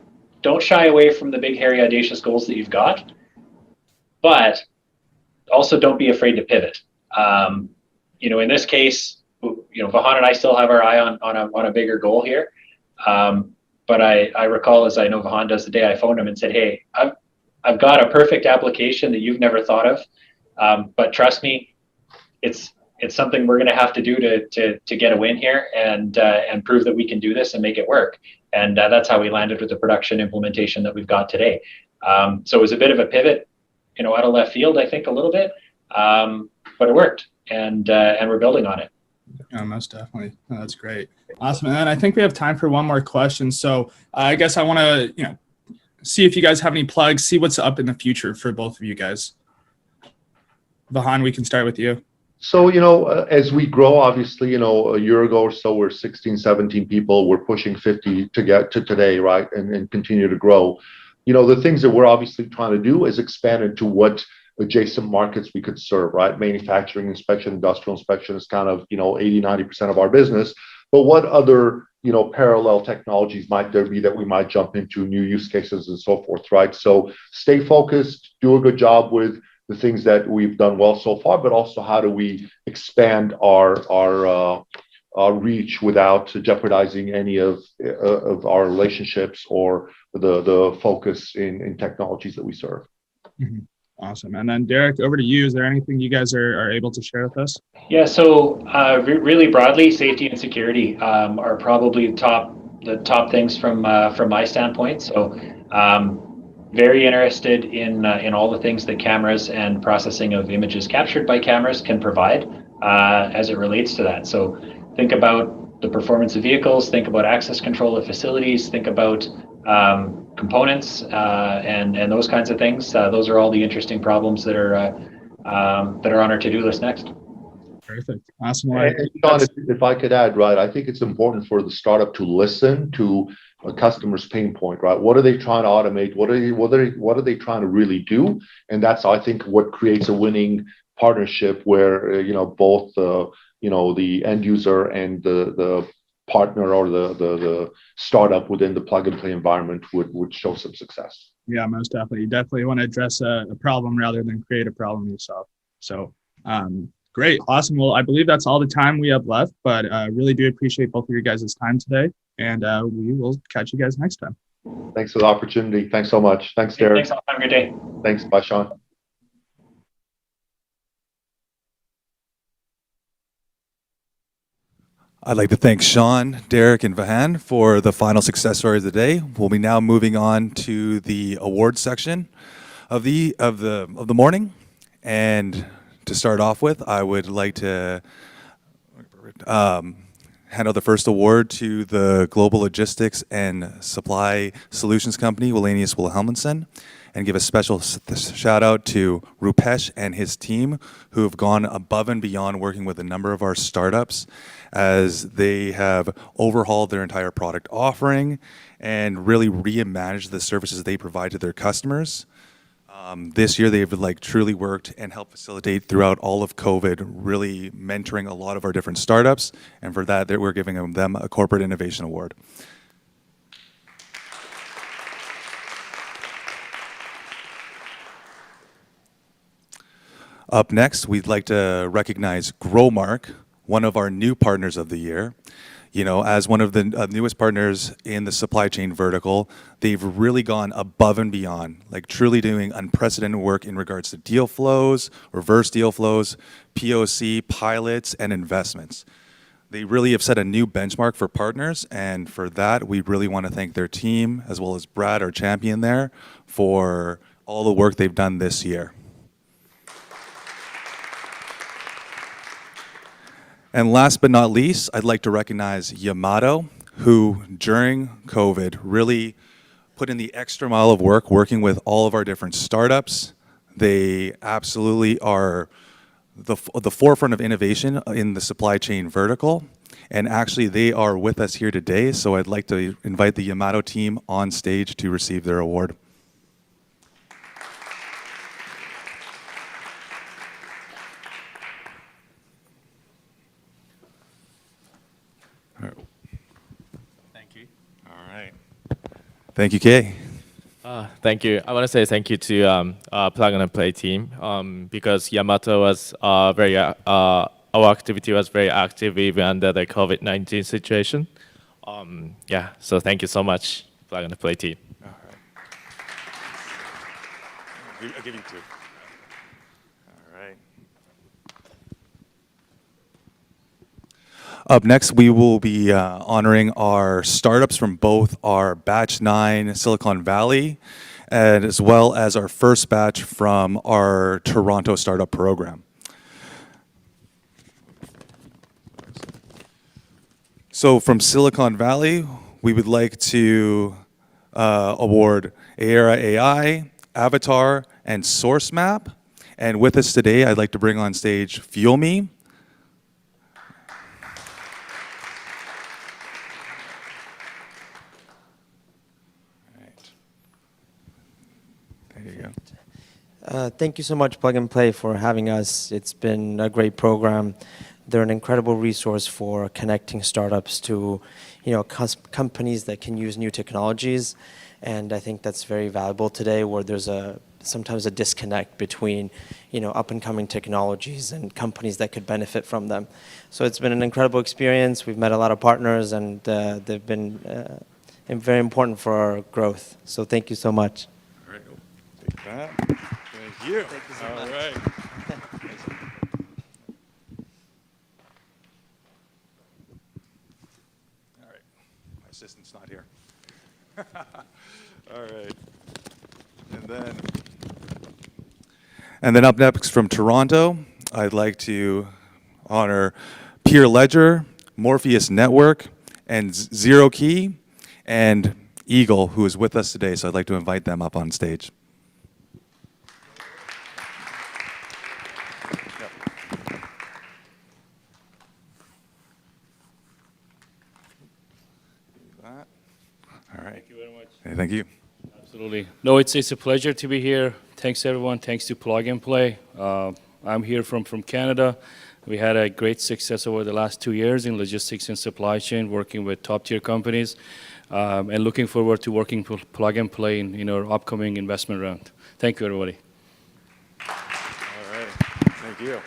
shy away from the big, hairy, audacious goals that you've got, but also don't be afraid to pivot. In this case, Vahan and I still have our eye on a bigger goal here. But I recall, as I know Vahan does today, I phoned him and said, "Hey, I've got a perfect application that you've never thought of, but trust me, it's something we're going to have to do to get a win here and prove that we can do this and make it work." And that's how we landed with the production implementation that we've got today. So it was a bit of a pivot, out of left field, I think, a little bit, but it worked, and we're building on it. Yeah, most definitely. Oh, that's great. Awesome. And I think we have time for one more question. So I guess I want to, see if you guys have any plugs, see what's up in the future for both of you guys. Vahan, we can start with you. So, as we grow, obviously, a year ago or so, we're 16, 17 people. We're pushing 50 to get to today, right? And continue to grow. The things that we're obviously trying to do is expand into what adjacent markets we could serve, right? Manufacturing inspection, industrial inspection is kind of, 80, 90% of our business. But what other, parallel technologies might there be that we might jump into, new use cases and so forth, right? So stay focused, do a good job with the things that we've done well so far, but also how do we expand our reach without jeopardizing any of our relationships or the focus in technologies that we serve. Mm-hmm. Awesome. And then Derek, over to you. Is there anything you guys are able to share with us? Yeah, so really broadly, safety and security are probably the top things from my standpoint. So very interested in all the things that cameras and processing of images captured by cameras can provide as it relates to that. So think about the performance of vehicles, think about access control of facilities, think about components and those kinds of things. Those are all the interesting problems that are on our to-do list next. Perfect. Awesome. And Sean, if I could add, right, I think it's important for the startup to listen to a customer's pain point, right? What are they trying to automate? What are they trying to really do? And that's, I think, what creates a winning partnership where both the end user and the partner or the startup within the plug and play environment would show some success. Yeah, most definitely. You definitely want to address a problem rather than create a problem yourself. So great. Awesome. Well, I believe that's all the time we have left, but really do appreciate both of your guys' time today. And we will catch you guys next time. Thanks for the opportunity. Thanks so much. Thanks, Derek. Thanks. Have a good day. Thanks. Bye, Sean. I'd like to thank Sean, Derek, and Vahan for the final success stories of the day. We'll be now moving on to the awards section of the morning. And to start off with, I would like to hand out the first award to the Global Logistics and Supply Solutions Company, Wallenius Wilhelmsen, and give a special shout out to Rupesh and his team, who have gone above and beyond working with a number of our startups as they have overhauled their entire product offering and really reimagined the services they provide to their customers. This year, they've truly worked and helped facilitate throughout all of COVID, really mentoring a lot of our different startups. And for that, we're giving them a Corporate Innovation Award. Up next, we'd like to recognize Growmark, one of our new partners of the year. You know, as one of the newest partners in the supply chain vertical, they've really gone above and beyond, truly doing unprecedented work in regards to deal flows, reverse deal flows, POC, pilots, and investments. They really have set a new benchmark for partners, and for that, we really want to thank their team, as well as Brad, our champion there, for all the work they've done this year. And last but not least, I'd like to recognize Yamato, who during COVID really put in the extra mile of work working with all of our different startups. They absolutely are the forefront of innovation in the supply chain vertical. And actually, they are with us here today. So I'd like to invite the Yamato team on stage to receive their award. Thank you. All right. Thank you, Kay. Thank you. I want to say thank you to Plug and Play team because Yamato was our activity was very active even under the COVID-19 situation. Yeah, so thank you so much, Plug and Play team. All right. I'll give you two. All right. Up next, we will be honoring our startups from both our Batch 9 Silicon Valley, and as well as our first batch from our Toronto startup program. So from Silicon Valley, we would like to award Aera AI, Avatar, and SourceMap. And with us today, I'd like to bring on stage FuelMe. Thank you so much, Plug and Play, for having us. It's been a great program. They're an incredible resource for connecting startups to, companies that can use new technologies. And I think that's very valuable today, where there's sometimes a disconnect between, up and coming technologies and companies that could benefit from them. So it's been an incredible experience. We've met a lot of partners, and they've been very important for our growth. So thank you so much. All right, take that. Thank you. Thank you so All much. right. All right. My assistant's not here. All right. And then up next from Toronto, I'd like to honor Peer Ledger, Morpheus Network, and Zero Key, and Eagle, who is with us today. So I'd like to invite them up on stage. All right. Thank you very much. Hey, thank you. Absolutely. No, it's a pleasure to be here. Thanks, everyone. Thanks to Plug and Play. I'm here from Canada. We had a great success over the last 2 years in logistics and supply chain, working with top-tier companies, and looking forward to working with Plug and Play in our upcoming investment round. Thank you, everybody. All right. Thank you.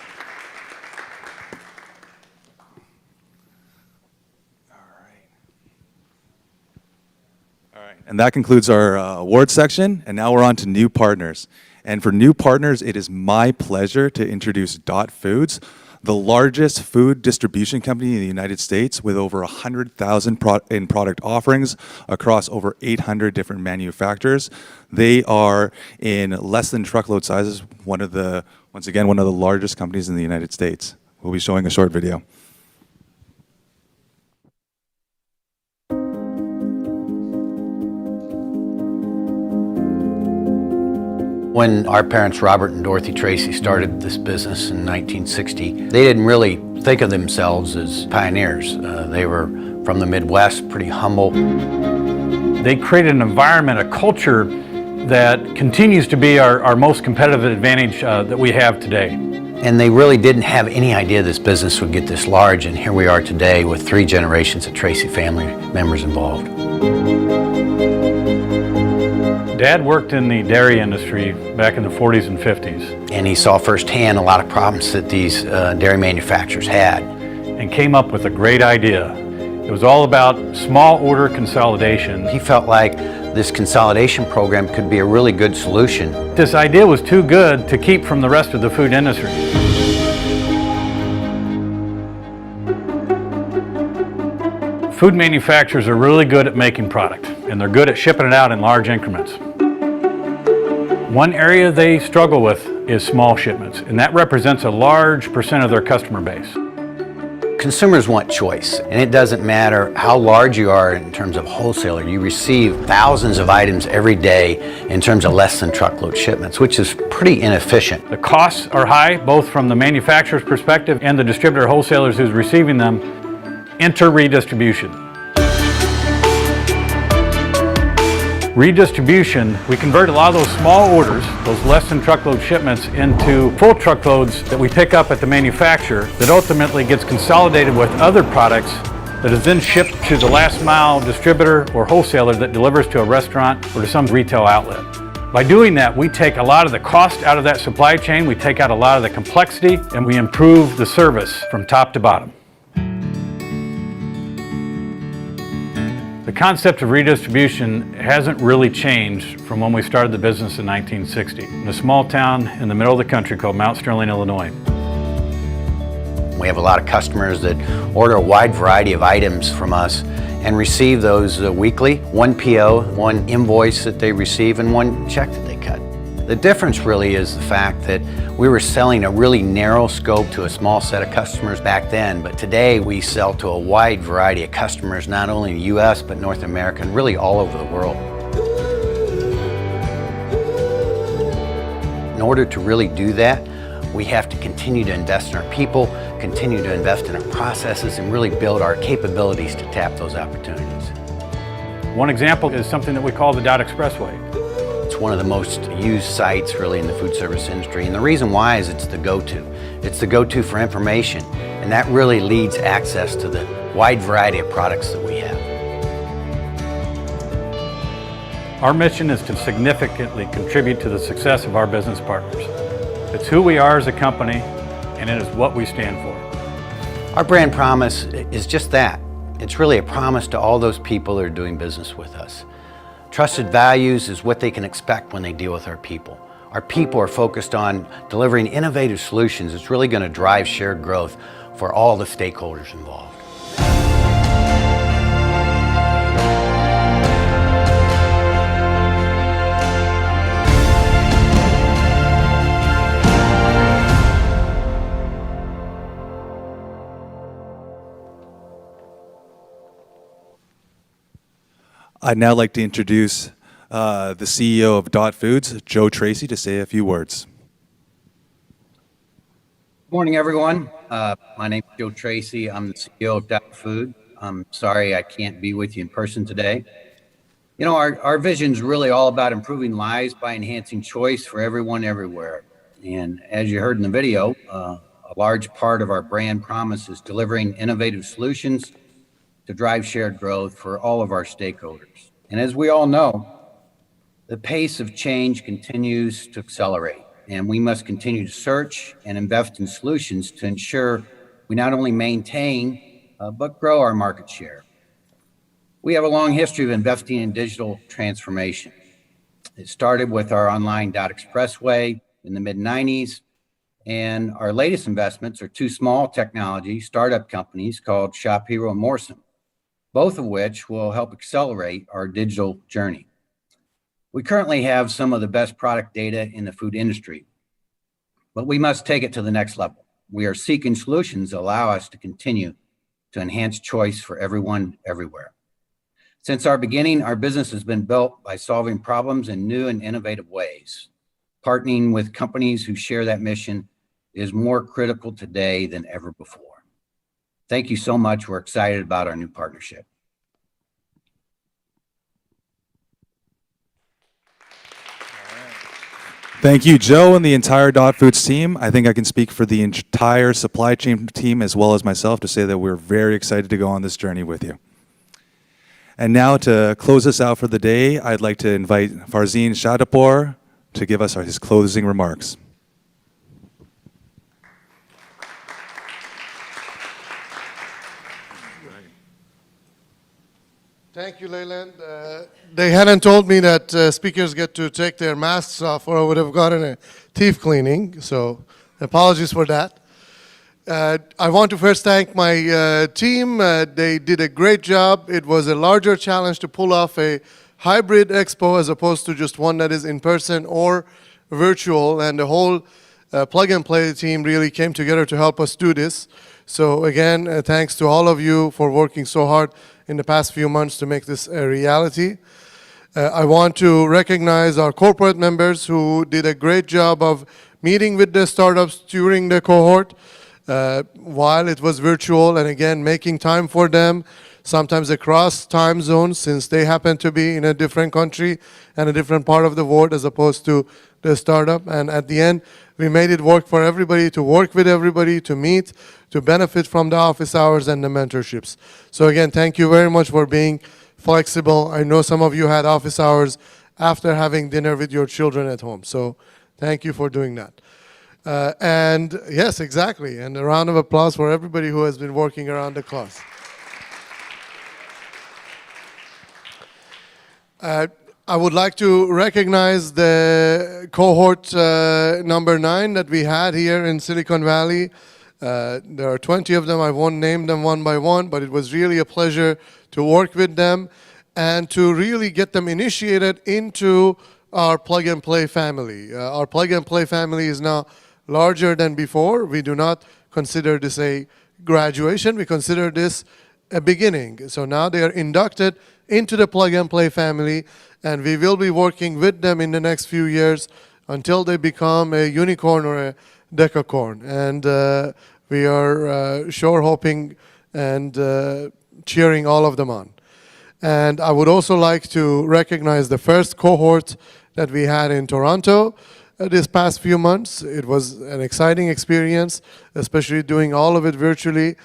And that concludes our awards section, and now we're on to new partners. And for new partners, it is my pleasure to introduce Dot Foods, the largest food distribution company in the United States with over 100,000 in product offerings across over 800 different manufacturers. They are in less than truckload sizes, once again, one of the largest companies in the United States. We'll be showing a short video. When our parents, Robert and Dorothy Tracy, started this business in 1960, they didn't really think of themselves as pioneers. They were from the Midwest, pretty humble. They created an environment, a culture that continues to be our most competitive advantage that we have today. And they really didn't have any idea this business would get this large, and here we are today with 3 generations of Tracy family members involved. Dad worked in the dairy industry back in the 40s and 50s. And he saw firsthand a lot of problems that these dairy manufacturers had. And came up with a great idea. It was all about small order consolidation. He felt like this consolidation program could be a really good solution. This idea was too good to keep from the rest of the food industry. Food manufacturers are really good at making product, and they're good at shipping it out in large increments. One area they struggle with is small shipments, and that represents a large percent of their customer base. Consumers want choice, and it doesn't matter how large you are in terms of wholesaler. You receive thousands of items every day in terms of less than truckload shipments, which is pretty inefficient. The costs are high, both from the manufacturer's perspective and the distributor wholesalers who's receiving them. Enter redistribution. Redistribution, we convert a lot of those small orders, those less than truckload shipments, into full truckloads that we pick up at the manufacturer that ultimately gets consolidated with other products that is then shipped to the last mile distributor or wholesaler that delivers to a restaurant or to some retail outlet. By doing that, we take a lot of the cost out of that supply chain, we take out a lot of the complexity, and we improve the service from top to bottom. The concept of redistribution hasn't really changed from when we started the business in 1960 in a small town in the middle of the country called Mount Sterling, Illinois. We have a lot of customers that order a wide variety of items from us and receive those weekly. One PO, one invoice that they receive, and one check that they cut. The difference really is the fact that we were selling a really narrow scope to a small set of customers back then, but today we sell to a wide variety of customers, not only in the US, but North America, and really all over the world. In order to really do that, we have to continue to invest in our people, continue to invest in our processes, and really build our capabilities to tap those opportunities. One example is something that we call the Dot Expressway. It's one of the most used sites really in the food service industry, and the reason why is it's the go-to. It's the go-to for information, and that really leads access to the wide variety of products that we have. Our mission is to significantly contribute to the success of our business partners. It's who we are as a company, and it is what we stand for. Our brand promise is just that. It's really a promise to all those people that are doing business with us. Trusted values is what they can expect when they deal with our people. Our people are focused on delivering innovative solutions. It's really going to drive shared growth for all the stakeholders involved. I'd now like to introduce the CEO of Dot Foods, Joe Tracy, to say a few words. Good morning, everyone. My name is Joe Tracy. I'm the CEO of Dot Food. I'm sorry I can't be with you in person today. You know, our vision is really all about improving lives by enhancing choice for everyone everywhere. And as you heard in the video, a large part of our brand promise is delivering innovative solutions to drive shared growth for all of our stakeholders. And as we all know, the pace of change continues to accelerate, and we must continue to search and invest in solutions to ensure we not only maintain, but grow our market share. We have a long history of investing in digital transformation. It started with our online Dot Expressway in the mid-90s, and our latest investments are two small technology startup companies called ShopHero and Morrison, both of which will help accelerate our digital journey. We currently have some of the best product data in the food industry, but we must take it to the next level. We are seeking solutions that allow us to continue to enhance choice for everyone, everywhere. Since our beginning, our business has been built by solving problems in new and innovative ways. Partnering with companies who share that mission is more critical today than ever before. Thank you so much. We're excited about our new partnership. Thank you, Joe, and the entire Dot Foods team. I think I can speak for the entire supply chain team as well as myself to say that we're very excited to go on this journey with you. And now to close us out for the day, I'd like to invite Farzin Shadapur to give us his closing remarks. Thank you, Leyland. They hadn't told me that speakers get to take their masks off or I would have gotten a teeth cleaning, so apologies for that. I want to first thank my team. They did a great job. It was a larger challenge to pull off a hybrid expo as opposed to just one that is in person or virtual, and the whole Plug and Play team really came together to help us do this. So again, thanks to all of you for working so hard in the past few months to make this a reality. I want to recognize our corporate members who did a great job of meeting with the startups during the cohort while it was virtual, and again, making time for them, sometimes across time zones since they happen to be in a different country and a different part of the world as opposed to the startup. And at the end, we made it work for everybody, to work with everybody, to meet, to benefit from the office hours and the mentorships. So again, thank you very much for being flexible. I know some of you had office hours after having dinner with your children at home. So thank you for doing that. And yes, exactly. And a round of applause for everybody who has been working around the clock. I would like to recognize the cohort number 9 that we had here in Silicon Valley. There are 20 of them. I won't name them one by one, but it was really a pleasure to work with them and to really get them initiated into our Plug and Play family. Our Plug and Play family is now larger than before. We do not consider this a graduation. We consider this a beginning. So now they are inducted into the Plug and Play family, and we will be working with them in the next few years until they become a unicorn or a decacorn. And we are sure hoping and cheering all of them on. And I would also like to recognize the first cohort that we had in Toronto this past few months. It was an exciting experience, especially doing all of it virtually.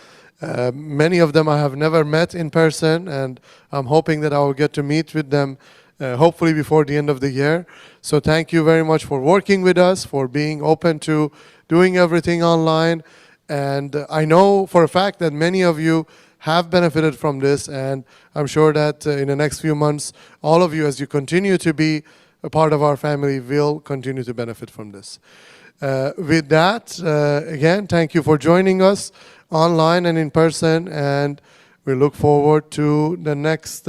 Many of them I have never met in person, and I'm hoping that I will get to meet with them hopefully before the end of the year. So thank you very much for working with us, for being open to doing everything online. And I know for a fact that many of you have benefited from this, and I'm sure that in the next few months, all of you, as you continue to be a part of our family, will continue to benefit from this. With that, again, thank you for joining us online and in person, and we look forward to the next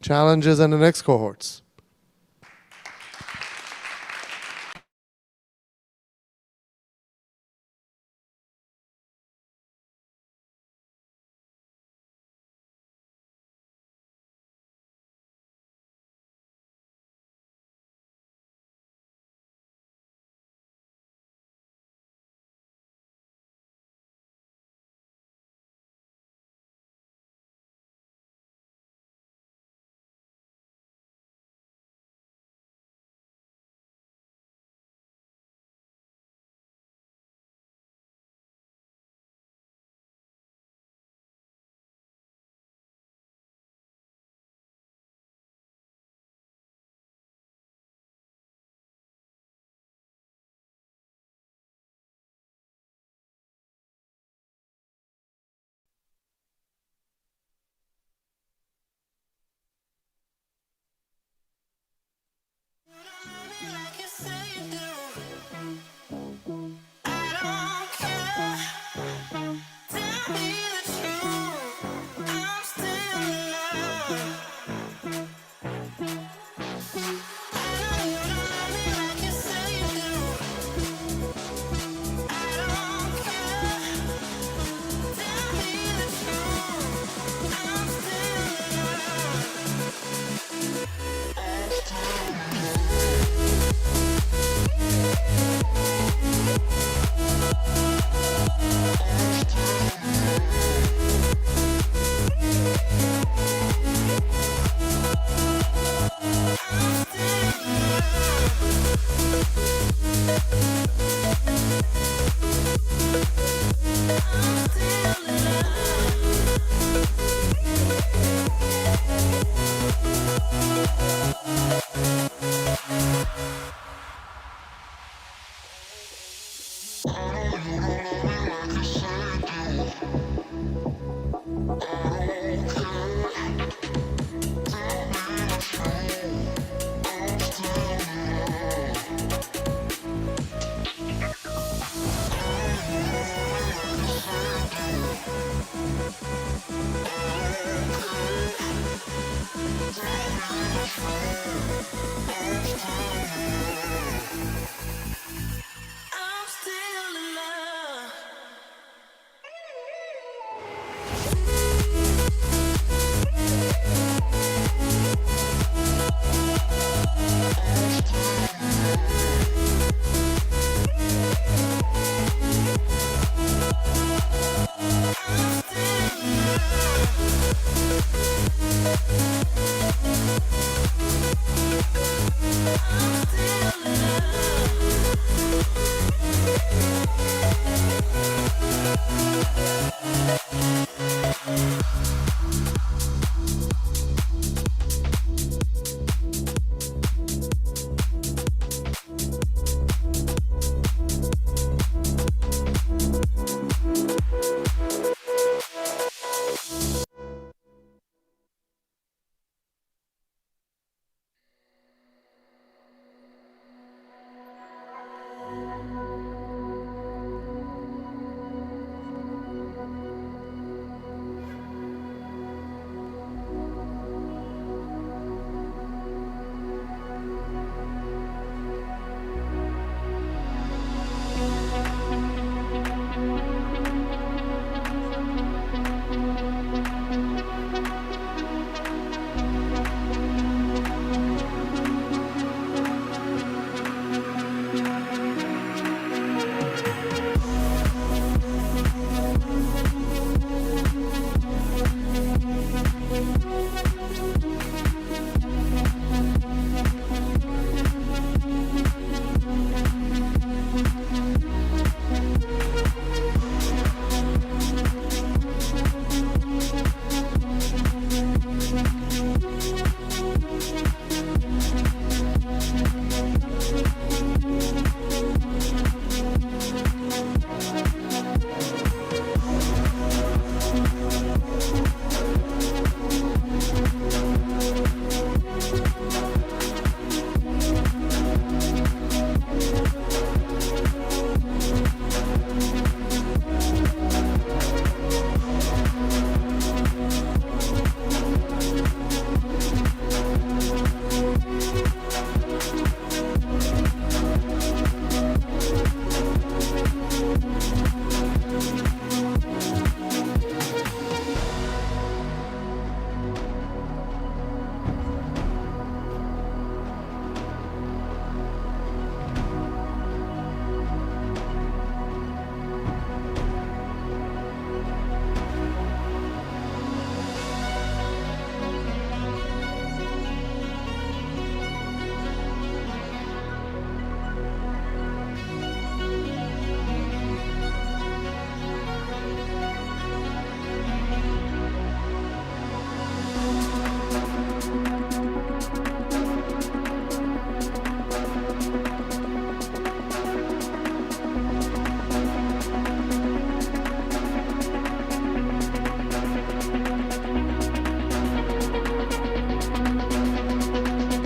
challenges and the next cohorts. Tell me